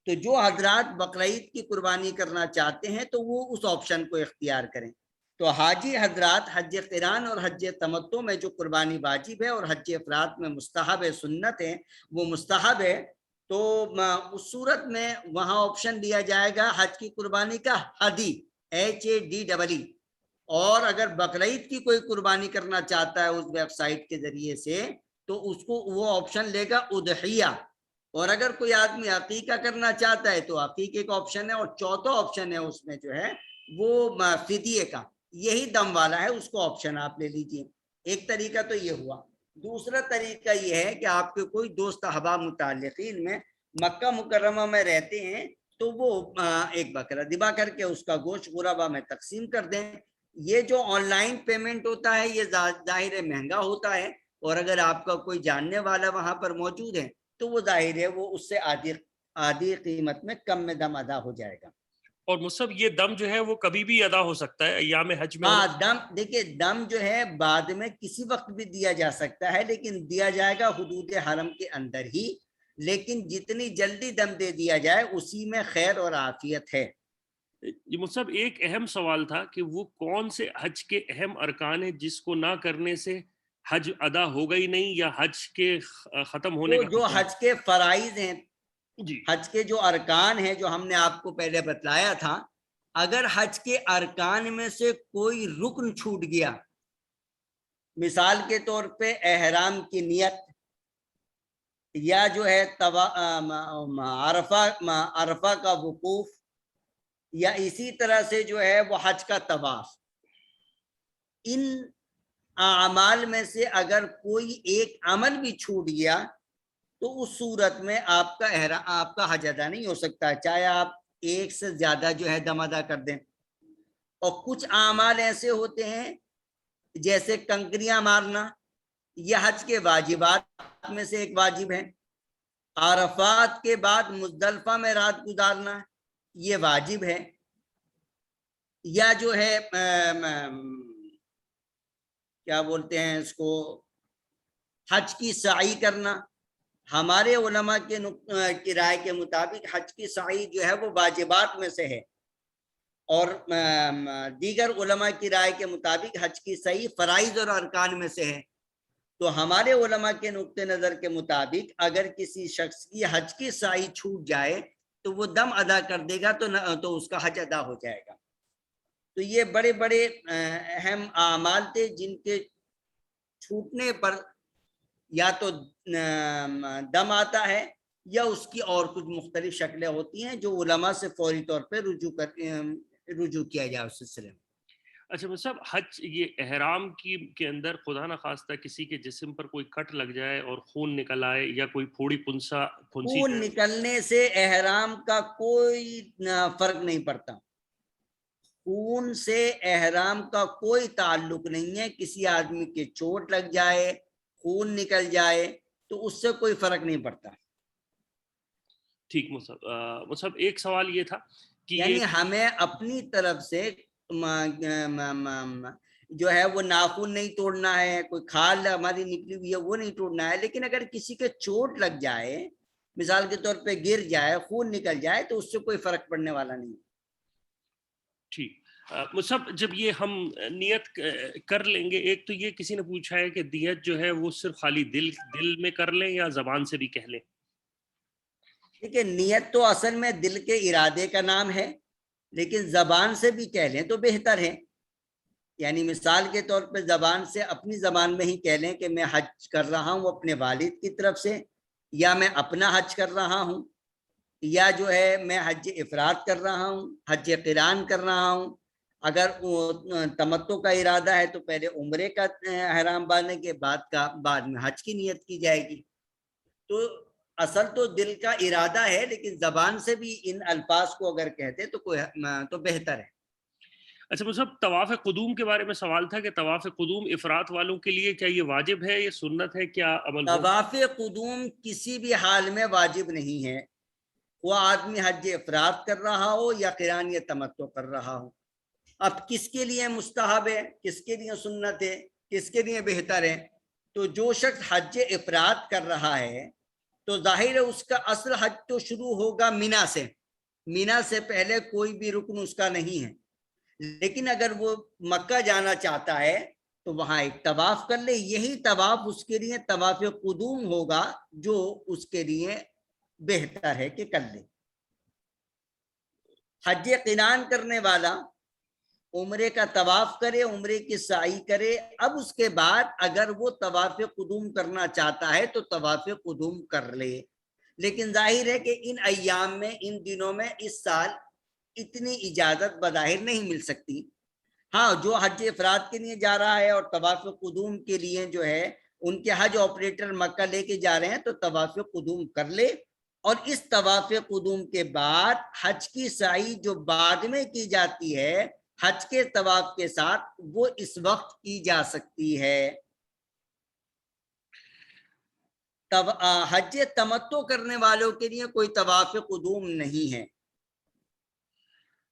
تو جو حضرات بقرہ عید کی قربانی کرنا چاہتے ہیں تو وہ اس آپشن کو اختیار کریں۔ تو حاجی حضرات حج قران اور حج تمتع میں جو قربانی واجب ہے اور حج افراد میں مستحب ہے، سنت ہے، وہ مستحب ہے، تو اس صورت میں وہاں آپشن دیا جائے گا حج کی قربانی کا ہدی، HADEE۔ اور اگر بقرہ عید کی کوئی قربانی کرنا چاہتا ہے اس ویب سائٹ کے ذریعے سے تو اس کو وہ آپشن لے گا اضحیہ۔ اور اگر کوئی آدمی عقیقہ کرنا چاہتا ہے تو عقیقے کا آپشن ہے، اور چوتھا آپشن ہے اس میں جو ہے وہ فدیے کا، یہی دم والا ہے، اس کو آپشن آپ لے لیجئے۔ ایک طریقہ تو یہ ہوا۔ دوسرا طریقہ یہ ہے کہ آپ کے کوئی دوست احباب متعلقین میں مکہ مکرمہ میں رہتے ہیں تو وہ ایک بکرا ذبح کر کے اس کا گوشت غربا میں تقسیم کر دیں۔ یہ جو آن لائن پیمنٹ ہوتا ہے یہ ظاہر مہنگا ہوتا ہے، اور اگر آپ کا کوئی جاننے والا وہاں پر موجود ہے تو وہ ظاہر ہے وہ اس سے آدھی قیمت میں کم میں دم ادا ہو جائے گا۔ اور مصب یہ دم جو ہے وہ کبھی بھی ادا ہو سکتا ہے ایام حج میں؟ ہاں، دم دیکھیے، دم جو ہے بعد میں کسی وقت بھی دیا جا سکتا ہے، لیکن دیا جائے گا حدود حرم کے اندر ہی، لیکن جتنی جلدی دم دے دیا جائے اسی میں خیر اور عافیت ہے۔ یہ مصب ایک اہم سوال تھا کہ وہ کون سے حج کے اہم ارکان ہیں جس کو نہ کرنے سے حج ادا ہوگا ہی نہیں، یا حج کے ختم ہونے کا جو خطرہ؟ حج کے فرائض ہیں، جی حج کے جو ارکان ہیں جو ہم نے آپ کو پہلے بتلایا تھا، اگر حج کے ارکان میں سے کوئی رکن چھوٹ گیا، مثال کے طور پہ احرام کی نیت، یا جو ہے عرفہ کا وقوف، یا اسی طرح سے جو ہے وہ حج کا طواف، ان اعمال میں سے اگر کوئی ایک عمل بھی چھوٹ گیا تو اس صورت میں آپ کا حج ادا نہیں ہو سکتا، چاہے آپ ایک سے زیادہ جو ہے دم ادا کر دیں۔ اور کچھ اعمال ایسے ہوتے ہیں جیسے کنکریاں مارنا، یہ حج کے واجبات میں سے ایک واجب ہے۔ عرفات کے بعد مزدلفہ میں رات گزارنا یہ واجب ہے۔ یا جو ہے کیا بولتے ہیں اس کو، حج کی سعی کرنا، ہمارے علماء کی رائے کے مطابق حج کی سعی جو ہے وہ واجبات میں سے ہے، اور دیگر علماء کی رائے کے مطابق حج کی سعی فرائض اور ارکان میں سے ہے۔ تو ہمارے علماء کے نقطہ نظر کے مطابق اگر کسی شخص کی حج کی سعی چھوٹ جائے تو وہ دم ادا کر دے گا تو اس کا حج ادا ہو جائے گا۔ تو یہ بڑے بڑے اہم اعمال تھے جن کے چھوٹنے پر یا تو دم آتا ہے یا اس کی اور کچھ مختلف شکلیں ہوتی ہیں جو علماء سے فوری طور پہ رجوع کیا جائے اس سلسلے میں۔ اچھا مصب، حج یہ احرام کے اندر خدا نہ خواستہ کسی کے جسم پر کوئی کٹ لگ جائے اور خون نکل آئے، یا کوئی پھوڑی پھنسی خون نکلنے سے احرام کا کوئی فرق نہیں پڑتا، خون سے احرام کا کوئی تعلق نہیں ہے۔ کسی آدمی کے چوٹ لگ جائے، خون نکل جائے تو اس سے کوئی فرق نہیں پڑتا۔ ٹھیک مصب ایک سوال یہ تھا کہ یعنی ہمیں اپنی طرف سے جو ہے وہ ناخن نہیں توڑنا ہے، کوئی کھال ہماری نکلی ہوئی ہے وہ نہیں توڑنا ہے، لیکن اگر کسی کے چوٹ لگ جائے، مثال کے طور پہ گر جائے، خون نکل جائے، تو اس سے کوئی فرق پڑنے والا نہیں۔ ٹھیک مصب، جب یہ ہم نیت کر لیں گے، ایک تو یہ کسی نے پوچھا ہے کہ نیت جو ہے وہ صرف خالی دل میں کر لیں یا زبان سے بھی کہہ لیں؟ دیکھیے، نیت تو اصل میں دل کے ارادے کا نام ہے، لیکن زبان سے بھی کہہ لیں تو بہتر ہے۔ یعنی مثال کے طور پہ زبان سے اپنی زبان میں ہی کہہ لیں کہ میں حج کر رہا ہوں اپنے والد کی طرف سے، یا میں اپنا حج کر رہا ہوں، یا جو ہے میں حج افراد کر رہا ہوں، حج قران کر رہا ہوں۔ اگر تمتع کا ارادہ ہے تو پہلے عمرے کا احرام باندھنے کے بعد میں حج کی نیت کی جائے گی۔ تو اصل تو دل کا ارادہ ہے، لیکن زبان سے بھی ان الفاظ کو اگر کہتے تو بہتر ہے۔ اچھا مصعب، طواف قدوم کے بارے میں سوال تھا کہ طواف قدوم افراد والوں کے لیے کیا یہ واجب ہے، یہ سنت ہے، کیا عمل ہو؟ طواف قدوم کسی بھی حال میں واجب نہیں ہے، وہ آدمی حج افراد کر رہا ہو یا قران یا تمتع کر رہا ہو۔ اب کس کے لیے مستحب ہے، کس کے لیے سنت ہے، کس کے لیے بہتر ہے؟ تو جو شخص حج افراد کر رہا ہے تو ظاہر ہے اس کا اصل حج تو شروع ہوگا مینا سے، مینا سے پہلے کوئی بھی رکن اس کا نہیں ہے۔ لیکن اگر وہ مکہ جانا چاہتا ہے تو وہاں ایک طواف کر لے، یہی طواف اس کے لیے طواف قدوم ہوگا، جو اس کے لیے بہتر ہے کہ کر لے۔ حج قران کرنے والا عمرے کا طواف کرے، عمرے کی سعی کرے، اب اس کے بعد اگر وہ طواف قدوم کرنا چاہتا ہے تو طواف قدوم کر لے۔ لیکن ظاہر ہے کہ ان ایام میں، ان دنوں میں اس سال اتنی اجازت بظاہر نہیں مل سکتی۔ ہاں، جو حج افراد کے لیے جا رہا ہے اور طواف قدوم کے لیے جو ہے ان کے حج آپریٹر مکہ لے کے جا رہے ہیں تو طواف قدوم کر لے، اور اس طواف قدوم کے بعد حج کی سعی جو بعد میں کی جاتی ہے حج کے طواف کے ساتھ، وہ اس وقت کی جا سکتی ہے۔ حج تمتع کرنے والوں کے لیے کوئی طواف قدوم نہیں ہے۔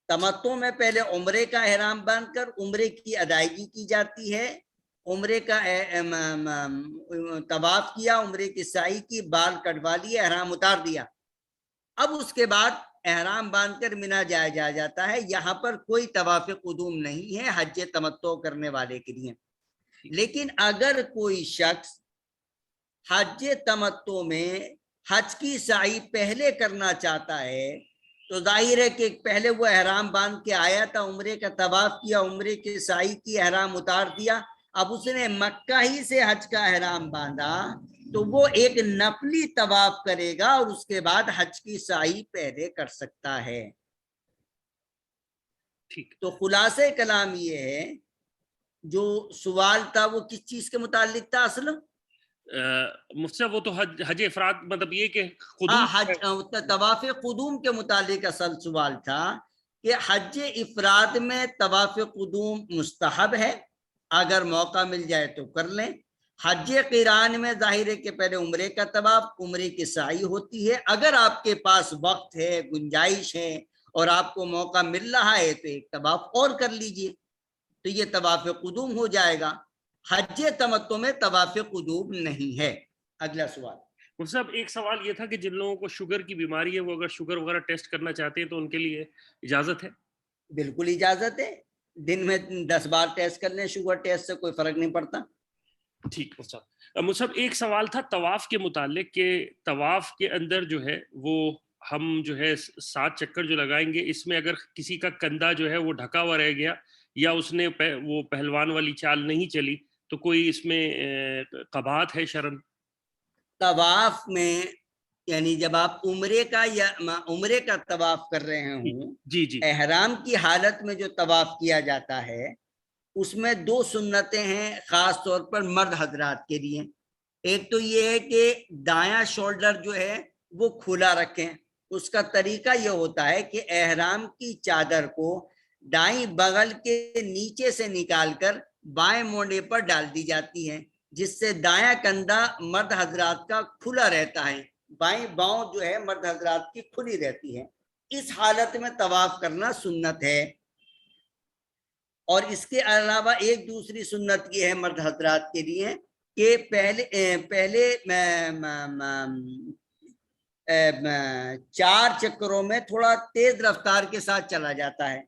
تمتع میں پہلے عمرے کا احرام باندھ کر عمرے کی ادائیگی کی جاتی ہے، عمرے کا طواف کیا، عمرے کی سعی کی، بال کٹوا لیے، احرام اتار دیا، اب اس کے بعد احرام باندھ کر مینا جایا جاتا ہے۔ یہاں پر کوئی طواف قدوم نہیں ہے حج تمتع کرنے والے کے لیے۔ لیکن اگر کوئی شخص حج تمتع میں حج کی سعی پہلے کرنا چاہتا ہے تو ظاہر ہے کہ پہلے وہ احرام باندھ کے آیا تھا، عمرے کا طواف کیا، عمرے کی سعی کی، احرام اتار دیا، اب اس نے مکہ ہی سے حج کا احرام باندھا تو وہ ایک نفلی طواف کرے گا اور اس کے بعد حج کی سعی پہلے کر سکتا ہے۔ ٹھیک، تو خلاصہ کلام یہ ہے، جو سوال تھا وہ کس چیز کے متعلق تھا اصل؟ مجھ سے وہ تو حج افراد، مطلب یہ کہ ہاں، قدوم طواف قدوم کے متعلق اصل سوال تھا کہ حج افراد میں طواف قدوم مستحب ہے، اگر موقع مل جائے تو کر لیں۔ حج قران میں ظاہر ہے کہ پہلے عمرے کا طواف، عمرے کی سعی ہوتی ہے، اگر آپ کے پاس وقت ہے، گنجائش ہے اور آپ کو موقع مل رہا ہے تو ایک طواف اور کر لیجئے، تو یہ طواف قدوم ہو جائے گا۔ حج تمتع میں طواف قدوم نہیں ہے۔ اگلا سوال صاحب، ایک سوال یہ تھا کہ جن لوگوں کو شوگر کی بیماری ہے، وہ اگر شوگر وغیرہ ٹیسٹ کرنا چاہتے ہیں تو ان کے لیے اجازت ہے؟ بالکل اجازت ہے، دن میں 10 بار ٹیسٹ کر لیں، شوگر ٹیسٹ سے کوئی فرق نہیں پڑتا۔ ٹھیک مصعب، ایک سوال تھا طواف کے متعلق کہ طواف کے اندر جو ہے وہ ہم جو ہے 7 چکر جو لگائیں گے، اس میں اگر کسی کا کندھا جو ہے وہ ڈھکا ہوا رہ گیا یا اس نے وہ پہلوان والی چال نہیں چلی تو کوئی اس میں قباحت ہے شرعاً؟ طواف میں یعنی جب آپ عمرے کا طواف کر رہے ہوں، جی جی، احرام کی حالت میں جو طواف کیا جاتا ہے اس میں 2 سنتیں ہیں خاص طور پر مرد حضرات کے لیے۔ ایک تو یہ ہے کہ دایاں شولڈر جو ہے وہ کھلا رکھیں، اس کا طریقہ یہ ہوتا ہے کہ احرام کی چادر کو دائیں بغل کے نیچے سے نکال کر بائیں مونڈے پر ڈال دی جاتی ہے، جس سے دایاں کندھا مرد حضرات کا کھلا رہتا ہے، بائیں باؤں جو ہے مرد حضرات کی کھلی رہتی ہے۔ اس حالت میں طواف کرنا سنت ہے۔ اور اس کے علاوہ ایک دوسری سنت یہ ہے مرد حضرات کے لیے کہ پہلے 4 چکروں میں تھوڑا تیز رفتار کے ساتھ چلا جاتا ہے۔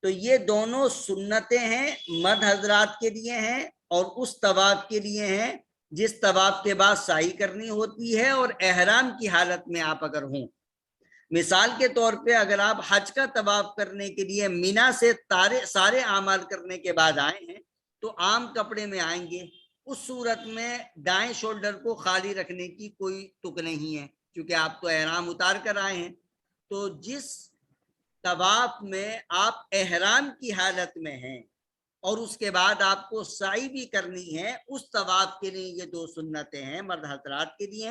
تو یہ دونوں سنتیں ہیں، مرد حضرات کے لیے ہیں اور اس طواف کے لیے ہیں جس طواف کے بعد سعی کرنی ہوتی ہے اور احرام کی حالت میں آپ اگر ہوں۔ مثال کے طور پہ اگر آپ حج کا طواف کرنے کے لیے مینا سے سارے اعمال کرنے کے بعد آئے ہیں تو عام کپڑے میں آئیں گے، اس صورت میں دائیں شولڈر کو خالی رکھنے کی کوئی تک نہیں ہے، کیونکہ آپ تو احرام اتار کر آئے ہیں۔ تو جس طواف میں آپ احرام کی حالت میں ہیں اور اس کے بعد آپ کو سعی بھی کرنی ہے، اس طواف کے لیے یہ 2 سنتیں ہیں، مرد حضرات کے لیے۔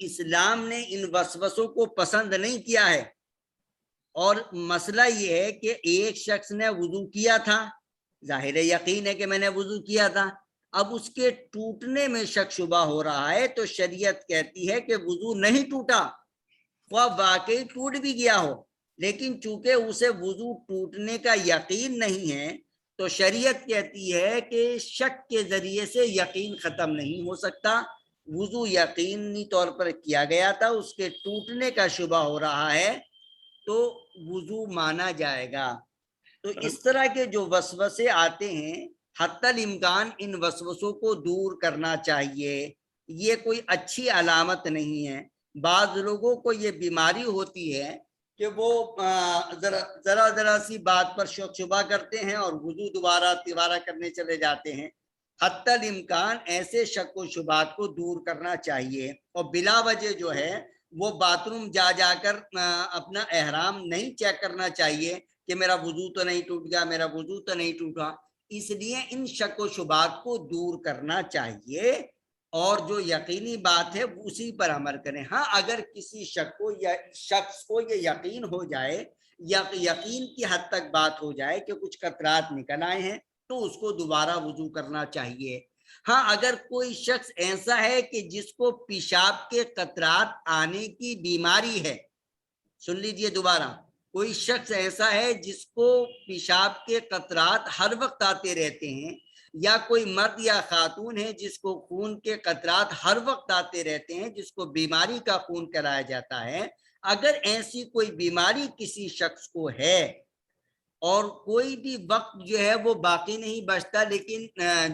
اسلام نے ان وسوسوں کو پسند نہیں کیا ہے. اور مسئلہ یہ ہے کہ ایک شخص نے وضو کیا تھا, ظاہر یقین ہے کہ میں نے وضو کیا تھا, اب اس کے ٹوٹنے میں شک شبہ ہو رہا ہے, تو شریعت کہتی ہے کہ وضو نہیں ٹوٹا, وہ واقعی ٹوٹ بھی گیا ہو, لیکن چونکہ اسے وضو ٹوٹنے کا یقین نہیں ہے, تو شریعت کہتی ہے کہ شک کے ذریعے سے یقین ختم نہیں ہو سکتا. وضو یقینی طور پر کیا گیا تھا, اس کے ٹوٹنے کا شبہ ہو رہا ہے, تو وضو مانا جائے گا. تو اس طرح کے جو وسوسے آتے ہیں, حتی الامکان ان وسوسوں کو دور کرنا چاہیے. یہ کوئی اچھی علامت نہیں ہے. بعض لوگوں کو یہ بیماری ہوتی ہے کہ وہ ذرا سی بات پر شک شبہ کرتے ہیں اور وضو دوبارہ کرنے چلے جاتے ہیں. حتی الامکان ایسے شک و شبہات کو دور کرنا چاہیے, اور بلا وجہ جو ہے وہ باتھ روم جا کر اپنا احرام نہیں چیک کرنا چاہیے کہ میرا وضو تو نہیں ٹوٹ گیا, میرا وضو تو نہیں ٹوٹا. اس لیے ان شک و شبہات کو دور کرنا چاہیے, اور جو یقینی بات ہے اسی پر عمل کریں. ہاں, اگر کسی شخص کو یہ یقین ہو جائے, یا یقین کی حد تک بات ہو جائے کہ کچھ قطرات نکل آئے ہیں, تو اس کو دوبارہ وضو کرنا چاہیے. ہاں, اگر کوئی شخص ایسا ہے کہ جس کو پیشاب کے قطرات آنے کی بیماری ہے, سن لیجئے دوبارہ, کوئی شخص ایسا ہے جس کو پیشاب کے قطرات ہر وقت آتے رہتے ہیں, یا کوئی مرد یا خاتون ہے جس کو خون کے قطرات ہر وقت آتے رہتے ہیں, جس کو بیماری کا خون کرایا جاتا ہے, اگر ایسی کوئی بیماری کسی شخص کو ہے اور کوئی بھی وقت جو ہے وہ باقی نہیں بچتا, لیکن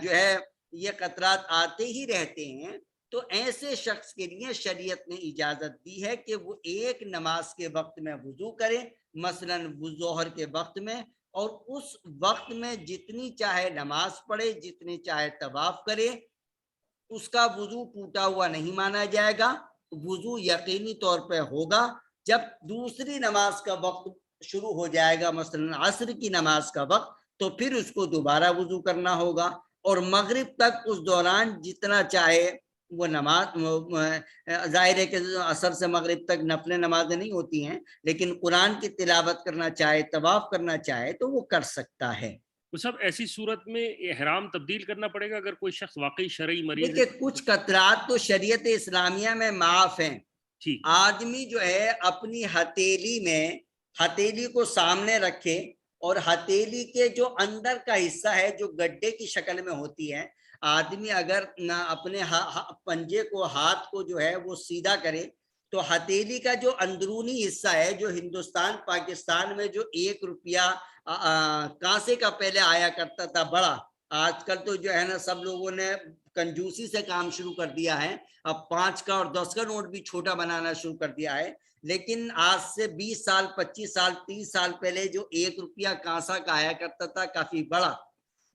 جو ہے یہ قطرات آتے ہی رہتے ہیں, تو ایسے شخص کے لیے شریعت نے اجازت دی ہے کہ وہ ایک نماز کے وقت میں وضو کرے, مثلا ظہر کے وقت میں, اور اس وقت میں جتنی چاہے نماز پڑھے, جتنی چاہے طواف کرے, اس کا وضو ٹوٹا ہوا نہیں مانا جائے گا. وضو یقینی طور پہ ہوگا جب دوسری نماز کا وقت شروع ہو جائے گا, مثلا عصر کی نماز کا وقت, تو پھر اس کو دوبارہ وضو کرنا ہوگا. اور مغرب تک اس دوران جتنا چاہے وہ نماز, ظاہر ہے کہ عصر سے مغرب تک نفل نمازیں نہیں ہوتی ہیں, لیکن قرآن کی تلاوت کرنا چاہے, طواف کرنا چاہے, تو وہ کر سکتا ہے. تو سب ایسی صورت میں احرام تبدیل کرنا پڑے گا اگر کوئی شخص واقعی شرعی مریض ہے؟ دیکھیے, کچھ قطرات تو شریعت اسلامیہ میں معاف ہیں. آدمی جو ہے اپنی ہتھیلی کو سامنے رکھے, اور ہتھیلی کے جو اندر کا حصہ ہے جو گڈھے کی شکل میں ہوتی ہے, آدمی اگر اپنے پنجے کو, ہاتھ کو جو ہے وہ سیدھا کرے, تو ہتھیلی کا جو اندرونی حصہ ہے, جو ہندوستان پاکستان میں جو 1 روپیہ کانسے کا پہلے آیا کرتا تھا بڑا, آج کل تو جو ہے نا سب لوگوں نے کنجوسی سے کام شروع کر دیا ہے, اب 5 کا اور 10 کا نوٹ بھی چھوٹا بنانا شروع کر دیا ہے. لیکن آج سے 20 سال 25 سال 30 سال پہلے جو 1 روپیہ کانسا کا آیا کرتا تھا کافی بڑا,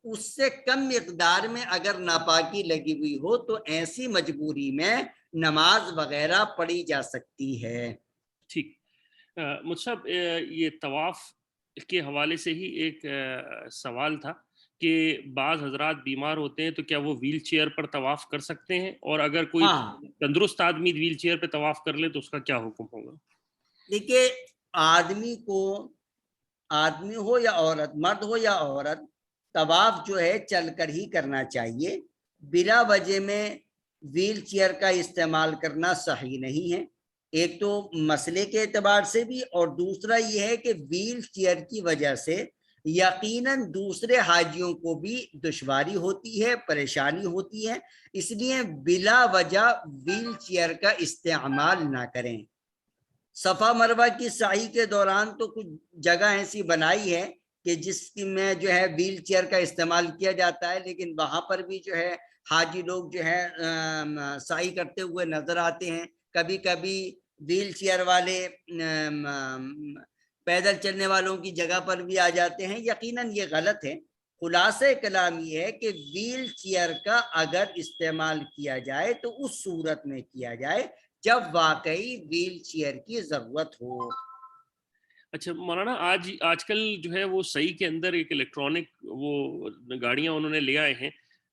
اس سے کم مقدار میں اگر ناپاکی لگی ہوئی ہو, تو ایسی مجبوری میں نماز وغیرہ پڑھی جا سکتی ہے. ٹھیک. مجھ صاحب, یہ طواف کے حوالے سے ہی ایک سوال تھا کہ بعض حضرات بیمار ہوتے ہیں, تو کیا وہ ویل چیئر پر طواف کر سکتے ہیں, اور اگر کوئی تندرست آدمی ویل چیئر پہ طواف کر لے تو اس کا کیا حکم ہوگا؟ دیکھیے, آدمی ہو یا عورت, مرد ہو یا عورت, طواف جو ہے چل کر ہی کرنا چاہیے. بلا وجہ میں ویل چیئر کا استعمال کرنا صحیح نہیں ہے, ایک تو مسئلے کے اعتبار سے بھی, اور دوسرا یہ ہے کہ ویل چیئر کی وجہ سے یقیناً دوسرے حاجیوں کو بھی دشواری ہوتی ہے, پریشانی ہوتی ہے. اس لیے بلا وجہ ویل چیئر کا استعمال نہ کریں. صفا مروہ کی سعی کے دوران تو کچھ جگہ ایسی بنائی ہے کہ جس میں جو ہے ویل چیئر کا استعمال کیا جاتا ہے, لیکن وہاں پر بھی جو ہے حاجی لوگ جو ہے سعی کرتے ہوئے نظر آتے ہیں. کبھی کبھی ویل چیئر والے پیدل چلنے والوں کی جگہ پر بھی آ جاتے ہیں. یقیناً یہ غلط ہے. خلاصہ کلام یہ ہے کہ ویل چیئر کا اگر استعمال کیا جائے تو اس صورت میں کیا جائے جب واقعی ویل چیئر کی ضرورت ہو. اچھا مولانا, آج کل جو ہے وہ صحیح کے اندر ایک الیکٹرانک وہ گاڑیاں انہوں نے لے آئے ہیں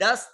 10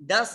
10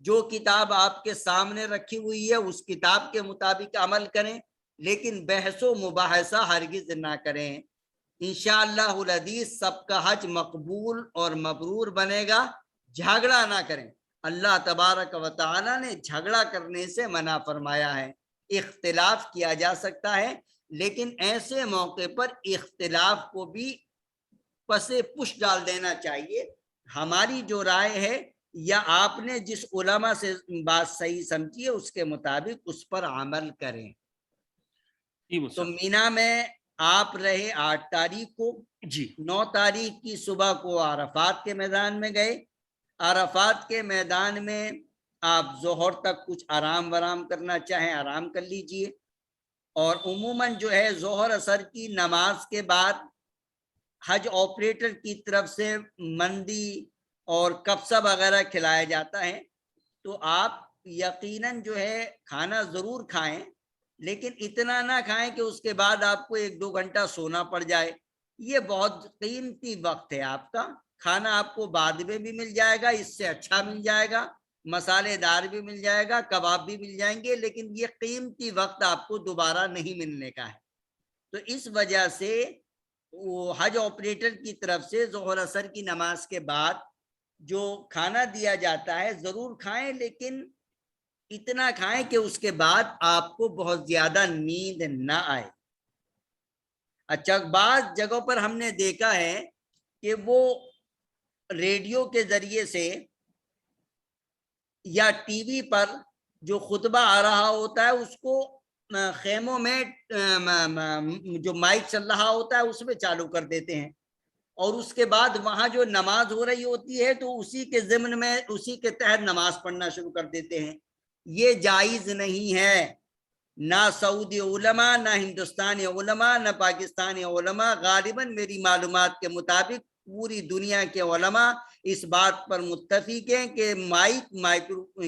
جو کتاب آپ کے سامنے رکھی ہوئی ہے اس کتاب کے مطابق عمل کریں، لیکن بحث و مباحثہ ہرگز نہ کریں۔ انشاءاللہ العزیز سب کا حج مقبول اور مبرور بنے گا۔ جھگڑا نہ کریں، اللہ تبارک و تعالی نے جھگڑا کرنے سے منع فرمایا ہے۔ اختلاف کیا جا سکتا ہے، لیکن ایسے موقع پر اختلاف کو بھی پسے پش ڈال دینا چاہیے۔ ہماری جو رائے ہے یا آپ نے جس علماء سے بات صحیح سمجھی ہے اس کے مطابق اس پر عمل کریں۔ تو مینا میں آپ رہے 8 تاریخ کو، جی 9 تاریخ کی صبح کو عرفات کے میدان میں گئے۔ عرفات کے میدان میں آپ ظہر تک کچھ آرام ورام کرنا چاہیں آرام کر لیجئے، اور عموماً جو ہے ظہر اثر کی نماز کے بعد حج آپریٹر کی طرف سے مندی اور کبسہ وغیرہ کھلایا جاتا ہے، تو آپ یقیناً جو ہے کھانا ضرور کھائیں، لیکن اتنا نہ کھائیں کہ اس کے بعد آپ کو 1-2 گھنٹہ سونا پڑ جائے۔ یہ بہت قیمتی وقت ہے آپ کا۔ کھانا آپ کو بعد میں بھی مل جائے گا، اس سے اچھا مل جائے گا، مسالے دار بھی مل جائے گا، کباب بھی مل جائیں گے، لیکن یہ قیمتی وقت آپ کو دوبارہ نہیں ملنے کا ہے۔ تو اس وجہ سے وہ حج آپریٹر کی طرف سے ظہر اثر کی نماز کے بعد جو کھانا دیا جاتا ہے ضرور کھائیں، لیکن اتنا کھائیں کہ اس کے بعد آپ کو بہت زیادہ نیند نہ آئے۔ اچھا، بعض جگہوں پر ہم نے دیکھا ہے کہ وہ ریڈیو کے ذریعے سے یا ٹی وی پر جو خطبہ آ رہا ہوتا ہے اس کو خیموں میں جو مائک چل رہا ہوتا ہے اس میں چالو کر دیتے ہیں، اور اس کے بعد وہاں جو نماز ہو رہی ہوتی ہے تو اسی کے ضمن میں اسی کے تحت نماز پڑھنا شروع کر دیتے ہیں۔ یہ جائز نہیں ہے۔ نہ سعودی علماء، نہ ہندوستانی علماء، نہ پاکستانی علماء، غالباً میری معلومات کے مطابق پوری دنیا کے علماء اس بات پر متفق ہیں کہ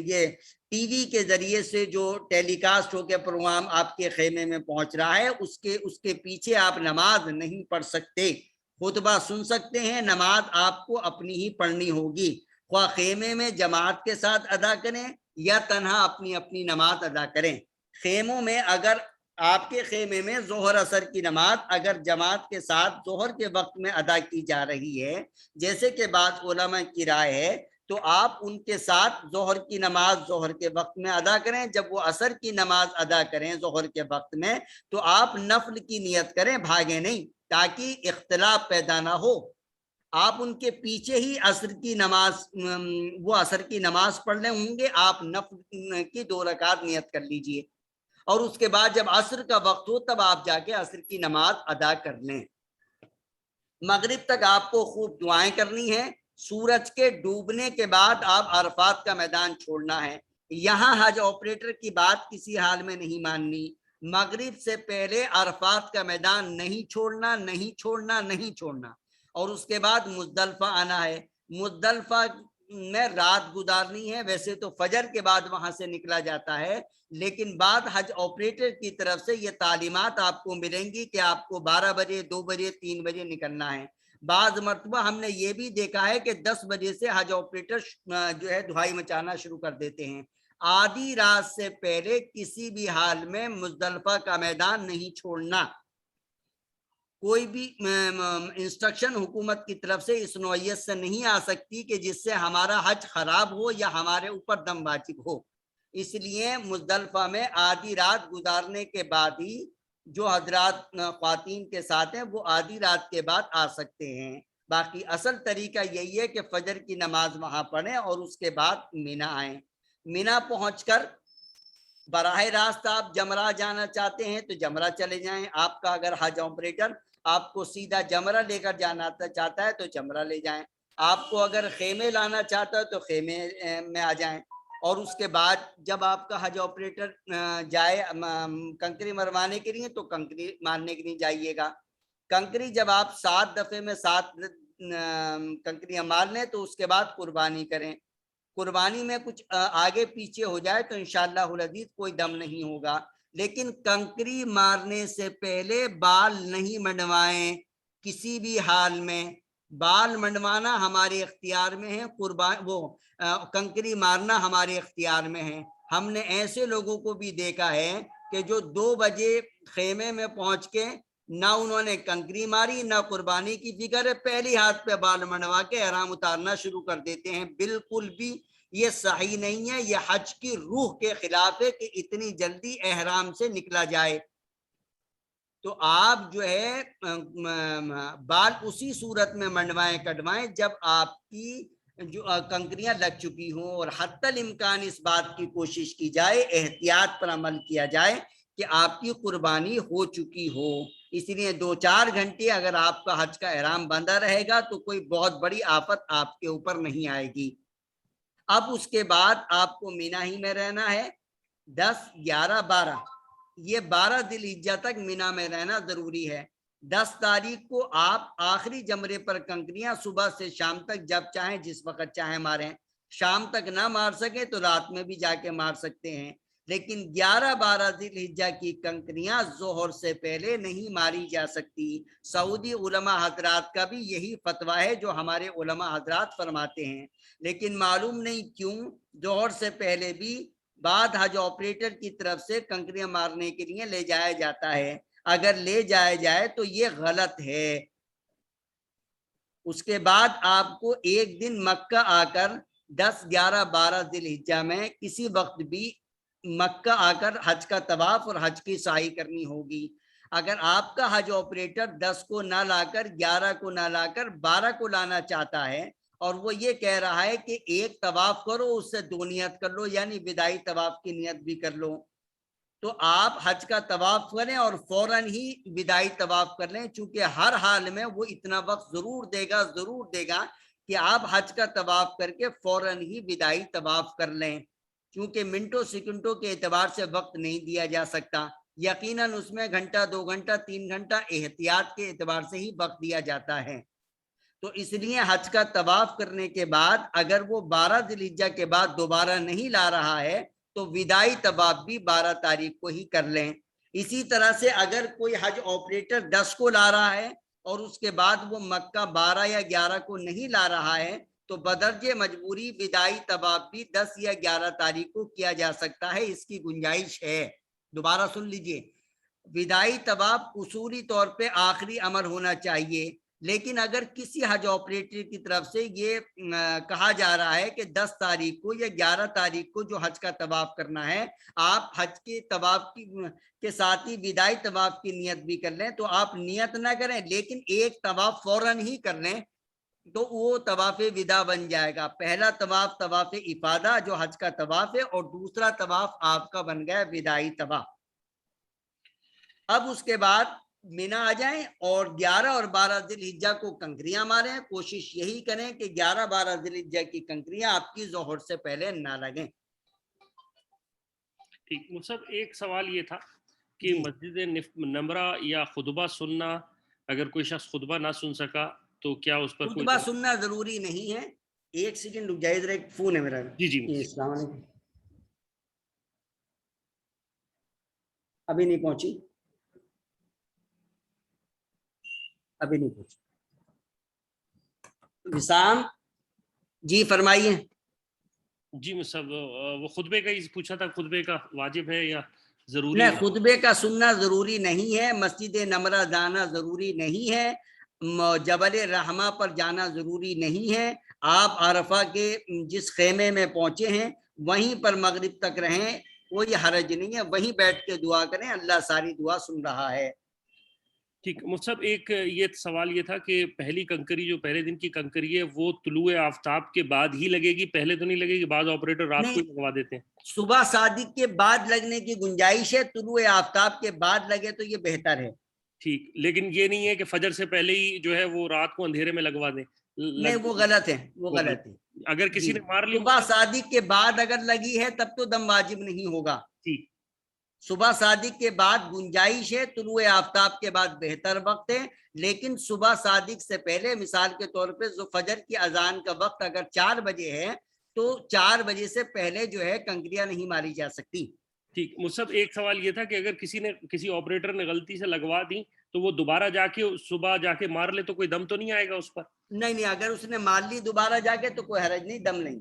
یہ ٹی وی کے ذریعے سے جو ٹیلی کاسٹ ہو کے پروگرام آپ کے خیمے میں پہنچ رہا ہے اس کے پیچھے آپ نماز نہیں پڑھ سکتے۔ خطبہ سن سکتے ہیں، نماز آپ کو اپنی ہی پڑھنی ہوگی، خواہ خیمے میں جماعت کے ساتھ ادا کریں یا تنہا اپنی اپنی نماز ادا کریں۔ خیموں میں اگر آپ کے خیمے میں ظہر اثر کی نماز اگر جماعت کے ساتھ ظہر کے وقت میں ادا کی جا رہی ہے، جیسے کہ بعض علماء کی رائے ہے، تو آپ ان کے ساتھ ظہر کی نماز ظہر کے وقت میں ادا کریں۔ جب وہ عصر کی نماز ادا کریں ظہر کے وقت میں تو آپ نفل کی نیت کریں، بھاگیں نہیں، تاکہ اختلاف پیدا نہ ہو۔ آپ ان کے پیچھے ہی عصر کی نماز وہ عصر کی نماز پڑھ لیں ہوں گے، آپ نفل کی 2 رکعت نیت کر لیجئے، اور اس کے بعد جب عصر کا وقت ہو تب آپ جا کے عصر کی نماز ادا کر لیں۔ مغرب تک آپ کو خوب دعائیں کرنی ہیں۔ سورج کے ڈوبنے کے بعد آپ عرفات کا میدان چھوڑنا ہے۔ یہاں حج آپریٹر کی بات کسی حال میں نہیں ماننی۔ مغرب سے پہلے عرفات کا میدان نہیں چھوڑنا، نہیں چھوڑنا، نہیں چھوڑنا، اور اس کے بعد مزدلفہ آنا ہے۔ مزدلفہ میں رات گزارنی ہے۔ ویسے تو فجر کے بعد وہاں سے نکلا جاتا ہے، لیکن بعد حج آپریٹر کی طرف سے یہ تعلیمات آپ کو ملیں گی کہ آپ کو 12 بجے، 2 بجے، 3 بجے نکلنا ہے۔ بعض مرتبہ ہم نے یہ بھی دیکھا ہے کہ 10 بجے سے حج آپریٹر جو ہے دہائی مچانا شروع کر دیتے ہیں۔ آدھی رات سے پہلے کسی بھی حال میں مزدلفہ کا میدان نہیں چھوڑنا۔ کوئی بھی انسٹرکشن حکومت کی طرف سے اس نوعیت سے نہیں آ سکتی کہ جس سے ہمارا حج خراب ہو یا ہمارے اوپر دم واجب ہو۔ اس لیے مزدلفہ میں آدھی رات گزارنے کے بعد ہی جو حضرات خواتین کے ساتھ ہیں وہ آدھی رات کے بعد آ سکتے ہیں۔ باقی اصل طریقہ یہی ہے کہ فجر کی نماز وہاں پڑھیں اور اس کے بعد مینا آئیں۔ مینا پہنچ کر براہ راست آپ جمرہ جانا چاہتے ہیں تو جمرہ چلے جائیں۔ آپ کا اگر حج آپریٹر آپ کو سیدھا جمرہ لے کر جانا چاہتا ہے تو جمرہ لے جائیں۔ آپ کو اگر خیمے لانا چاہتا ہے تو خیمے میں آ جائیں، اور اس کے بعد جب آپ کا حج آپریٹر جائے کنکری مروانے کے لیے تو کنکری مارنے کے لیے جائیے گا۔ کنکری جب آپ 7 دفعے میں 7 کنکریاں مار لیں تو اس کے بعد قربانی کریں۔ قربانی میں کچھ آگے پیچھے ہو جائے تو انشاءاللہ العزیز کوئی دم نہیں ہوگا، لیکن کنکری مارنے سے پہلے بال نہیں منڈوائیں کسی بھی حال میں۔ بال منڈوانا ہمارے اختیار میں ہے، کنکری مارنا ہمارے اختیار میں ہے۔ ہم نے ایسے لوگوں کو بھی دیکھا ہے کہ جو 2 بجے خیمے میں پہنچ کے نہ انہوں نے کنکری ماری نہ قربانی کی فکر ہے، پہلی ہاتھ پہ بال منڈوا کے احرام اتارنا شروع کر دیتے ہیں۔ بالکل بھی یہ صحیح نہیں ہے، یہ حج کی روح کے خلاف ہے کہ اتنی جلدی احرام سے نکلا جائے۔ تو آپ جو ہے بال اسی صورت میں منڈوائیں کٹوائیں جب آپ کی جو کنکریاں لگ چکی ہوں، اور حتی الامکان اس بات کی کوشش کی جائے، احتیاط پر عمل کیا جائے کہ آپ کی قربانی ہو چکی ہو۔ اس لیے 2-4 گھنٹے اگر آپ کا حج کا احرام بندھا رہے گا تو کوئی بہت بڑی آفت آپ کے اوپر نہیں آئے گی۔ اب اس کے بعد آپ کو مینا ہی میں رہنا ہے 10، 11، 12، یہ 12 ذی الحجہ تک مینا میں رہنا ضروری ہے۔ 10 تاریخ کو آپ آخری جمرے پر کنکریاں صبح سے شام تک جب چاہیں جس وقت چاہیں ماریں، شام تک نہ مار سکیں تو رات میں بھی جا کے مار سکتے ہیں، لیکن 11-12 ذی الحجہ کی کنکریاں ظہر سے پہلے نہیں ماری جا سکتی۔ سعودی علماء حضرات کا بھی یہی فتویٰ ہے جو ہمارے علماء حضرات فرماتے ہیں، لیکن معلوم نہیں کیوں ظہر سے پہلے بھی بعد حج آپریٹر کی طرف سے کنکریاں مارنے کے لیے لے جایا جاتا ہے۔ اگر لے جایا جائے تو یہ غلط ہے۔ اس کے بعد آپ کو ایک دن مکہ آ کر 10، 11، 12 ذی الحجہ میں کسی وقت بھی مکہ آ کر حج کا طواف اور حج کی سعی کرنی ہوگی۔ اگر آپ کا حج آپریٹر 10 کو نہ لا کر 11 کو نہ لا کر 12 کو لانا چاہتا ہے اور وہ یہ کہہ رہا ہے کہ ایک طواف کرو اس سے 2 نیت کر لو، یعنی وداعی طواف کی نیت بھی کر لو، تو آپ حج کا طواف کریں اور فوراً ہی وداعی طواف کر لیں، چونکہ ہر حال میں وہ اتنا وقت ضرور دے گا کہ آپ حج کا طواف کر کے فوراً ہی وداعی طواف کر لیں، کیونکہ منٹوں سیکنڈوں کے اعتبار سے وقت نہیں دیا جا سکتا، یقیناً اس میں گھنٹہ 2 گھنٹہ 3 گھنٹہ احتیاط کے اعتبار سے ہی وقت دیا جاتا ہے۔ تو اس لیے حج کا طواف کرنے کے بعد اگر وہ 12 ذی الحجہ کے بعد دوبارہ نہیں لا رہا ہے تو وداعی طواف بھی 12 تاریخ کو ہی کر لیں۔ اسی طرح سے اگر کوئی حج آپریٹر 10 کو لا رہا ہے اور اس کے بعد وہ مکہ 12 یا 11 کو نہیں لا رہا ہے تو بدرجہ مجبوری وداعی طواف بھی 10 یا 11 تاریخ کو کیا جا سکتا ہے، اس کی گنجائش ہے۔ دوبارہ سن لیجئے، وداعی طواف اصولی طور پہ آخری امر ہونا چاہیے، لیکن اگر کسی حج آپریٹر کی طرف سے یہ کہا جا رہا ہے کہ 10 تاریخ کو یا 11 تاریخ کو جو حج کا طواف کرنا ہے، آپ حج کے طواف کے ساتھ ہی وداعی طواف کی نیت بھی کر لیں، تو آپ نیت نہ کریں لیکن ایک طواف فوراً ہی کر لیں تو وہ طواف ودا بن جائے گا۔ پہلا طواف طواف افادہ جو حج کا طواف ہے، اور دوسرا طواف آپ کا بن گیا وداعی طواف۔ اب اس کے بعد مینا آ جائیں اور 11 اور 12 ذی الحجہ کو کنکریاں ماریں، کوشش یہی کریں کہ 11-12 ذی الحجہ کی کنکریاں آپ کی ظہر سے پہلے نہ لگیں۔ ٹھیک، مصعب ایک سوال یہ تھا کہ مسجد نمرہ یا خطبہ سننا، اگر کوئی شخص خطبہ نہ سن سکا تو کیا اس پر خطبہ سننا ضروری نہیں ہے۔ ایک سیکنڈ رک جائے، ادھر ایک فون ہے میرا۔ جی السلام علیکم۔ ابھی نہیں پہنچی، ابھی نہیں پہنچی۔ وسام جی فرمائیے۔ جی مصعب وہ خطبے کا ہی پوچھا تھا، خطبے کا واجب ہے یا ضروری نہیں، ہے؟ خطبے کا سننا ضروری نہیں ہے، مسجد نمرہ جانا ضروری نہیں ہے، جبل رحمہ پر جانا ضروری نہیں ہے۔ آپ عرفہ کے جس خیمے میں پہنچے ہیں وہیں پر مغرب تک رہیں، کوئی حرج نہیں ہے، وہیں بیٹھ کے دعا کریں، اللہ ساری دعا سن رہا ہے۔ ٹھیک، مصعب ایک یہ سوال یہ تھا کہ پہلی کنکری جو پہلے دن کی کنکری ہے وہ طلوع آفتاب کے بعد ہی لگے گی، پہلے تو نہیں لگے گی؟ بعض آپریٹر رات کو ہی لگوا دیتے ہیں۔ صبح صادق کے بعد لگنے کی گنجائش ہے، طلوع آفتاب کے بعد لگے تو یہ بہتر ہے۔ ٹھیک، لیکن یہ نہیں ہے کہ فجر سے پہلے ہی جو ہے وہ رات کو اندھیرے میں لگوا دیں؟ نہیں، وہ غلط ہے، وہ غلط ہے۔ اگر کسی نے مار لی صبح صادق کے بعد اگر لگی ہے تب تو دم واجب نہیں ہوگا۔ ٹھیک، صبح صادق کے بعد گنجائش ہے، طلوع آفتاب کے بعد بہتر وقت ہے، لیکن صبح صادق سے پہلے مثال کے طور پہ فجر کی اذان کا وقت اگر 4 بجے ہے تو 4 بجے سے پہلے جو ہے کنکریاں نہیں ماری جا سکتی۔ ٹھیک، مصعب ایک سوال یہ تھا کہ اگر کسی آپریٹر نے غلطی سے لگوا دی تو وہ دوبارہ جا کے صبح جا کے مار لے تو کوئی دم تو نہیں آئے گا اس پر؟ نہیں، اگر اس نے مار لی دوبارہ جا کے تو کوئی حرج نہیں، دم نہیں۔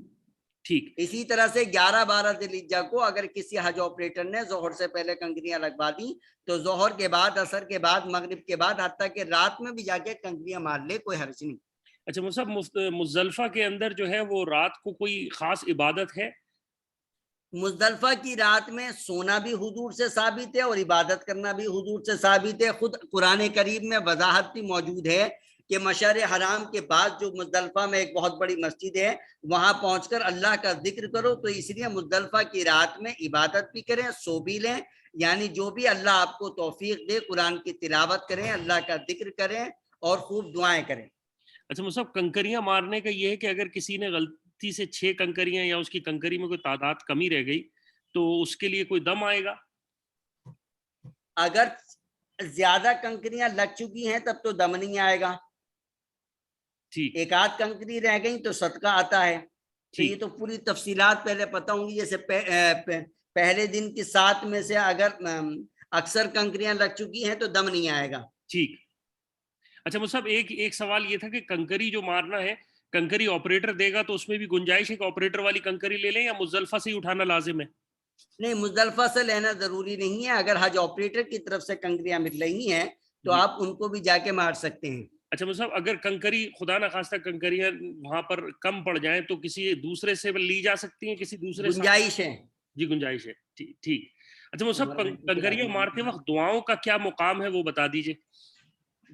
ٹھیک۔ اسی طرح سے 11-12 ذی الحجہ کو اگر کسی حج آپریٹر نے ظہر سے پہلے کنکریاں لگوا دی تو ظہر کے بعد، عصر کے بعد، مغرب کے بعد، حتیٰ کہ رات میں بھی جا کے کنکریاں مار لے، کوئی حرج نہیں۔ اچھا مصعب، مزدلفہ کے اندر جو ہے وہ رات کو کوئی خاص عبادت ہے؟ مزدلفہ کی رات میں سونا بھی حضور سے ثابت ہے اور عبادت کرنا بھی حضور سے ثابت ہے۔ خود قرآن کریم میں وضاحت بھی موجود ہے کہ مشعر حرام کے بعد جو مزدلفہ میں ایک بہت بڑی مسجد ہے، وہاں پہنچ کر اللہ کا ذکر کرو۔ تو اس لیے مزدلفہ کی رات میں عبادت بھی کریں، سو بھی لیں، یعنی جو بھی اللہ آپ کو توفیق دے، قرآن کی تلاوت کریں، اللہ کا ذکر کریں اور خوب دعائیں کریں۔ اچھا مصعب، کنکریاں مارنے کا یہ ہے کہ اگر کسی نے غلطی سے 6 کنکریاں یا اس کی کنکری میں کوئی تعداد کمی رہ گئی تو اس کے لیے کوئی دم آئے گا؟ اگر زیادہ کنکریاں لگ چکی ہیں تب تو دم نہیں آئے گا، ٹھیک، ایک آدھ کنکری رہ گئی تو صدقہ آتا ہے۔ تو یہ تو پوری تفصیلات پہلے پتہ ہوں گی، جیسے پہلے دن کی 7 میں سے اگر اکثر کنکریاں لگ چکی ہیں تو دم نہیں آئے گا۔ ٹھیک۔ اچھا مصعب، ایک سوال یہ تھا کہ کنکری جو مارنا ہے، کنکری آپریٹر دے گا تو اس میں بھی گنجائش ہے کہ آپریٹر والی کنکری لے لیں یا مزدلفہ سے ہی اٹھانا لازم ہے؟ نہیں، مزدلفہ سے لینا ضروری نہیں ہے، اگر حج آپریٹر کی طرف سے کنکریاں مل رہی ہیں تو جی۔ آپ ان کو بھی جا کے مار سکتے ہیں۔ اچھا مصعب، اگر کنکری خدا نخواستہ کنکریاں وہاں پر کم پڑ جائیں تو کسی دوسرے سے لی جا سکتی ہیں، کسی دوسرے سے؟ گنجائش ہے۔ جی گنجائش ہے، ٹھیک۔ اچھا مصعب، کنکریاں مارتے وقت دعاؤں کا کیا مقام ہے وہ بتا دیجئے۔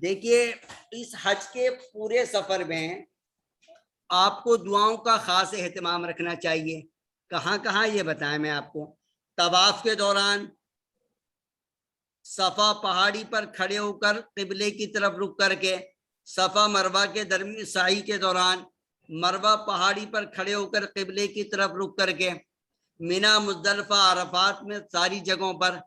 دیکھیے، اس حج کے پورے سفر میں آپ کو دعاؤں کا خاص اہتمام رکھنا چاہیے۔ کہاں کہاں یہ بتائیں میں آپ کو۔ طواف کے دوران صفا پہاڑی پر کھڑے ہو کر قبلے کی طرف رک کر کے، صفا مروہ کے درمیان سعی کے دوران مروہ پہاڑی پر کھڑے ہو کر قبلے کی طرف رک کر کے، مینا، مزدلفہ، عرفات میں ساری جگہوں پر،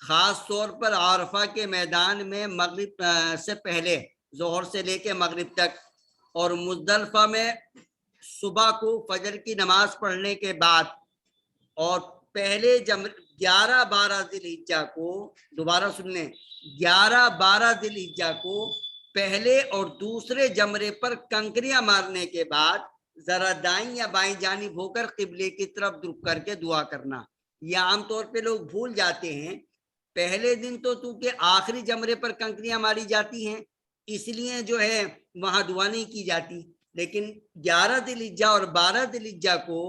خاص طور پر عرفہ کے میدان میں مغرب سے پہلے، ظہر سے لے کے مغرب تک، اور مزدلفہ میں صبح کو فجر کی نماز پڑھنے کے بعد، اور پہلے 11-12 ذی الحجہ کو، دوبارہ سن لیں، 11-12 ذی الحجہ کو پہلے اور دوسرے جمرے پر کنکریاں مارنے کے بعد ذرا دائیں یا بائیں جانب ہو کر قبلے کی طرف رک کر کے دعا کرنا۔ یہ عام طور پہ لوگ بھول جاتے ہیں، پہلے دن تو چونکہ آخری جمرے پر کنکریاں ماری جاتی ہیں اس لیے جو ہے وہاں دعا نہیں کی جاتی، لیکن 11 ذی الحجہ اور 12 ذی الحجہ کو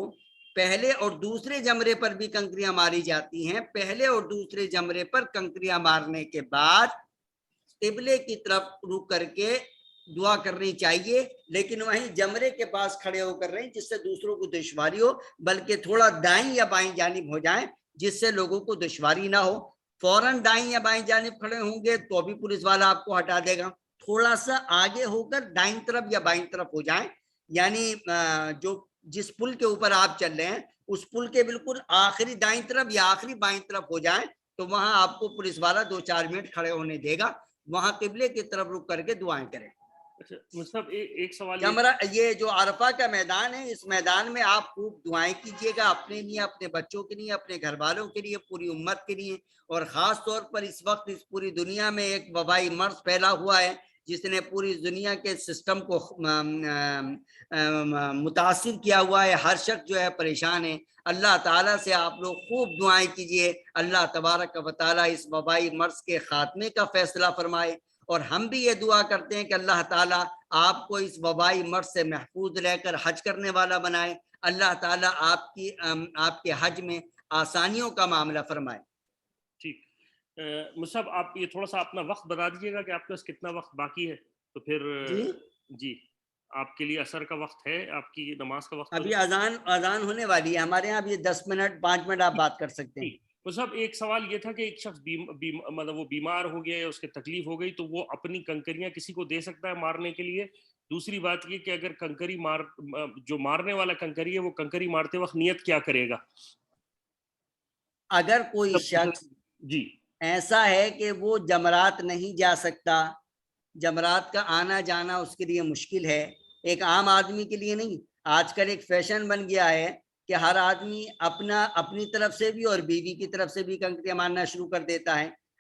پہلے اور دوسرے جمرے پر بھی کنکریاں ماری جاتی ہیں۔ پہلے اور دوسرے جمرے پر کنکریاں مارنے کے بعد قبلے کی طرف رک کر کے دعا کرنی چاہیے، لیکن وہیں جمرے کے پاس کھڑے ہو کر رہیں جس سے دوسروں کو دشواری ہو، بلکہ تھوڑا دائیں یا بائیں جانب ہو جائیں جس سے لوگوں کو دشواری نہ ہو۔ فوراً دائیں یا بائیں جانب کھڑے ہوں گے تو بھی پولیس والا آپ کو ہٹا دے گا۔ تھوڑا سا آگے ہو کر دائیں طرف یا بائیں طرف ہو جائیں، یعنی جو جس پل کے اوپر آپ چل رہے ہیں اس پل کے بالکل آخری دائیں طرف یا آخری بائیں طرف ہو جائیں تو وہاں آپ کو پولیس والا 2-4 منٹ کھڑے ہونے دے گا، وہاں قبلے کی طرف رک کر کے دعائیں کریں۔ اچھا مصعب، ایک سوال یہ جو عرفہ کا میدان ہے، اس میدان میں آپ خوب دعائیں کیجیے گا، اپنے لیے، اپنے بچوں کے لیے، اپنے گھر والوں کے لیے، پوری امت کے لیے، اور خاص طور پر اس وقت اس پوری دنیا میں ایک وبائی مرض پھیلا ہوا ہے جس نے پوری دنیا کے سسٹم کو متاثر کیا ہوا ہے، ہر شخص جو ہے پریشان ہے۔ اللہ تعالیٰ سے آپ لوگ خوب دعائیں کیجئے، اللہ تبارک و تعالیٰ اس وبائی مرض کے خاتمے کا فیصلہ فرمائے، اور ہم بھی یہ دعا کرتے ہیں کہ اللہ تعالیٰ آپ کو اس وبائی مرض سے محفوظ رہ کر حج کرنے والا بنائے، اللہ تعالیٰ آپ کے حج میں آسانیوں کا معاملہ فرمائے۔ ٹھیک۔ مصعب، آپ یہ تھوڑا سا اپنا وقت بتا دیجیے گا کہ آپ کے پاس کتنا وقت باقی ہے، تو پھر جی آپ کے لیے عصر کا وقت ہے، آپ کی نماز کا وقت ابھی اذان ہونے والی ہے ہمارے یہاں، اب یہ 10 منٹ 5 منٹ آپ بات کر سکتے ہیں۔ مصعب، ایک سوال یہ تھا کہ ایک شخص مطلب وہ بیمار ہو گیا، اس کے تکلیف ہو گئی، تو وہ اپنی کنکریاں کسی کو دے سکتا ہے مارنے کے لیے؟ دوسری بات یہ کہ اگر کنکری جو مارنے والا کنکری ہے وہ کنکری مارتے وقت نیت کیا کرے گا؟ اگر کوئی شخص جی ایسا ہے کہ وہ جمرات نہیں جا سکتا، جمرات کا آنا جانا اس کے لیے مشکل ہے، ایک عام آدمی کے لیے نہیں، آج کل ایک فیشن بن گیا ہے کہ ہر آدمی اپنی طرف سے بھی اور بیوی کی طرف سے بھی کنکریاں مارنا شروع کر دیتا ہے۔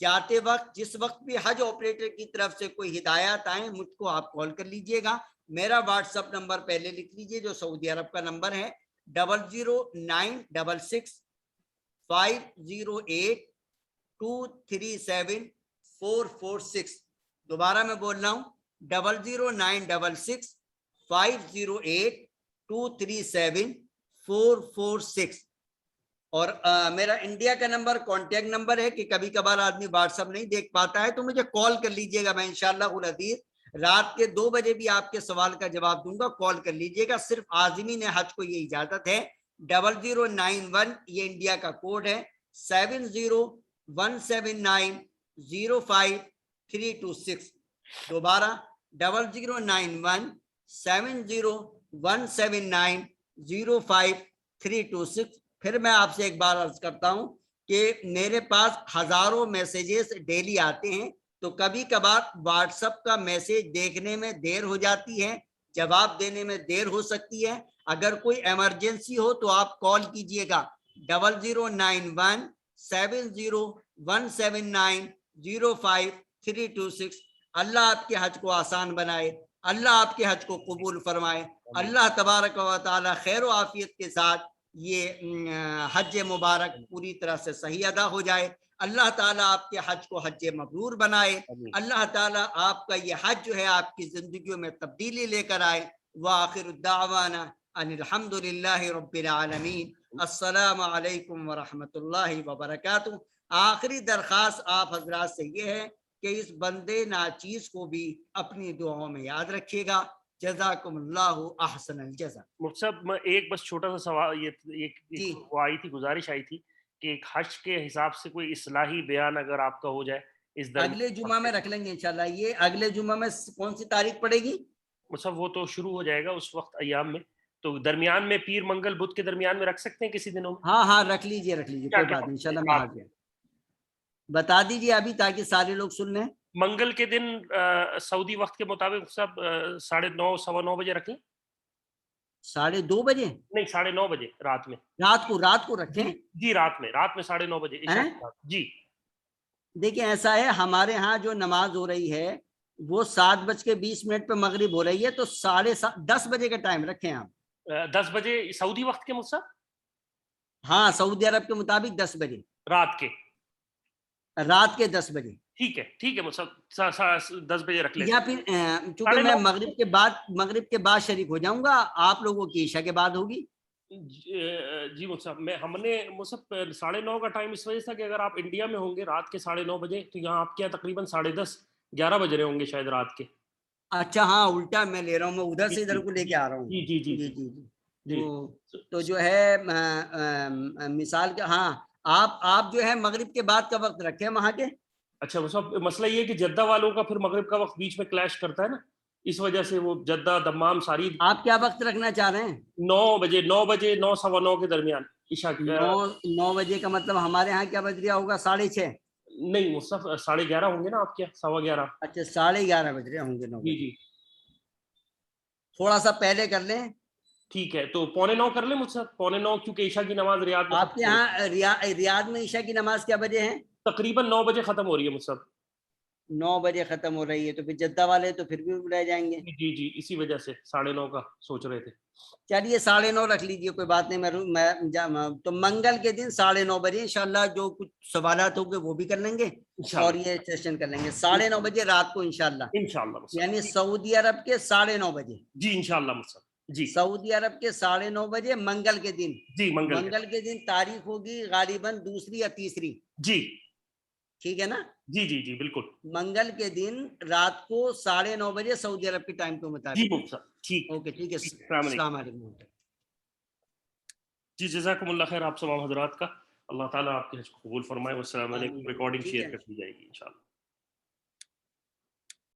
جاتے وقت جس وقت بھی حج آپریٹر کی طرف سے کوئی ہدایات آئیں مجھ کو آپ کال کر لیجئے گا. میرا واٹس اپ نمبر پہلے لکھ لیجئے جو سعودی عرب کا نمبر ہے 00966508446. دوبارہ میں بول رہا ہوں 00966508446. اور میرا انڈیا کا نمبر کانٹیکٹ نمبر ہے کہ کبھی کبھار آدمی واٹس اپ نہیں دیکھ پاتا ہے تو مجھے کال کر لیجئے گا. میں انشاءاللہ العزیز رات کے 2 بجے بھی آپ کے سوال کا جواب دوں گا. کال کر لیجئے گا. صرف عازمین حج کو یہ اجازت ہے. 0091 یہ انڈیا کا کوڈ ہے. 7017905326. دوبارہ 00917017905326. پھر میں آپ سے ایک بار عرض کرتا ہوں کہ میرے پاس ہزاروں میسیجز ڈیلی آتے ہیں تو کبھی کبھار واٹس ایپ کا میسج دیکھنے میں دیر ہو جاتی ہے, جواب دینے میں دیر ہو سکتی ہے. اگر کوئی ایمرجنسی ہو تو آپ کال کیجئے گا 00917017905326. اللہ آپ کے حج کو آسان بنائے, اللہ آپ کے حج کو قبول فرمائے, اللہ تبارک و تعالی خیر و عافیت کے ساتھ یہ حج مبارک پوری طرح سے صحیح ادا ہو جائے. اللہ تعالیٰ آپ کے حج کو حج مبرور بنائے. اللہ تعالیٰ آپ کا یہ حج جو ہے آپ کی زندگیوں میں تبدیلی لے کر آئے. وآخر الدعوانا ان الحمد للہ رب العالمین. السلام علیکم ورحمۃ اللہ وبرکاتہ. آخری درخواست آپ حضرات سے یہ ہے کہ اس بندے ناچیز کو بھی اپنی دعاؤں میں یاد رکھیے گا. جزاکم اللہ احسن الجزا. مفتی صاحب میں ایک بس چھوٹا سا سوال, یہ جی وہ آئی تھی, گزارش آئی تھی کہ ایک حج کے حساب سے کوئی اصلاحی بیان اگر آپ کا ہو جائے اس درمیان. اگلے جمعہ میں رکھ لیں گے انشاءاللہ. یہ اگلے جمعہ میں کون سی تاریخ پڑے گی؟ مصحف وہ تو شروع ہو جائے گا اس وقت ایام میں, تو درمیان میں پیر منگل بدھ کے درمیان میں رکھ سکتے ہیں کسی دنوں میں. ہاں رکھ لیجئے کوئی بات نہیں انشاءاللہ میں حاضر. بتا دیجئے ابھی تاکہ سارے لوگ سن لیں. منگل کے دن سعودی وقت کے مطابق سب 9:30 9:15 بجے رکھیں. 2:30 بجے نہیں 9:30 بجے رات میں. رات کو رکھیں. جی رات میں 9:30 بجے عشاء کے بعد. جی دیکھیں ایسا ہے ہمارے ہاں جو نماز ہو رہی ہے وہ 7:20 پہ مغرب ہو رہی ہے تو 10:30 بجے کا ٹائم رکھیں آپ. 10 بجے سعودی وقت کے مصحف. ہاں سعودی عرب کے مطابق 10 بجے رات کے 10 بجے. ٹھیک ہے مصحف 10 بجے رکھ لیں. یا پھر چونکہ میں مغرب کے بعد شریک ہو جاؤں گا, آپ لوگوں کی عشاء کے بعد ہوگی. جی مصحف ہم نے مصحف 9:30 کا ٹائم اس وجہ سے کہ اگر آپ انڈیا میں ہوں گے رات کے 9:30 بجے تو یہاں آپ کے یہاں تقریباً 10:30 11 بج رہے ہوں گے شاید رات کے. اچھا ہاں الٹا میں لے رہا ہوں, میں ادھر سے ادھر کو لے کے آ رہا ہوں. جی تو جو ہے مثال کا ہاں آپ جو ہے مغرب کے بعد کا وقت رکھیں وہاں کے. اچھا مصحف مسئلہ یہ ہے کہ جدہ والوں کا پھر مغرب کا وقت بیچ میں کلیش کرتا ہے نا, اس وجہ سے وہ جدہ دمام ساری. آپ کیا وقت رکھنا چاہ رہے ہیں؟ 9 بجے 9:15 کے درمیان عشاء. 9 بجے کا مطلب ہمارے ہاں کیا بج رہا ہوگا 6:30. نہیں مصحف 11:30 ہوں گے نا آپ کے 11:15. اچھا 11:30 بج رہے ہوں گے. 9 جی تھوڑا سا پہلے کر لیں. ٹھیک ہے تو 8:45 کر لیں مصحف 8:45 کیونکہ عشاء کی نماز ریاض میں. آپ کے یہاں ریاض میں عشاء کی نماز کیا بجے ہیں؟ تقریباً 9 بجے ختم ہو رہی ہے مصحف. 9 بجے ختم ہو رہی ہے تو پھر جدہ والے تو پھر بھی رہ جائیں گے. جی اسی وجہ سے 9:30 کا سوچ رہے تھے. چلیے 9:30 رکھ لیجیے کوئی بات نہیں. میں تو منگل کے دن 9:30 بجے انشاءاللہ جو کچھ سوالات ہوں گے وہ بھی کر لیں گے اور یہ سیشن کر لیں گے 9:30 بجے رات کو انشاءاللہ. یعنی سعودی عرب کے 9:30 بجے. جی انشاءاللہ مصحف. جی سعودی عرب کے 9:30 بجے منگل کے دن. جی منگل کے دن تاریخ ہوگی غالباً 2 یا 3. جی ٹھیک ہے نا. جی بالکل. منگل کے دن رات کو 9:30 بجے سعودی عرب کے ٹائم کے مطابق. جی مصحف ٹھیک. اوکے ٹھیک ہے. السلام علیکم. جی جزاکم اللہ خیر آپ تمام حضرات کا. اللہ تعالیٰ آپ کے حج کو قبول فرمائے. والسلام علیکم. ریکارڈنگ شیئر کر دی جائے گی انشاءاللہ.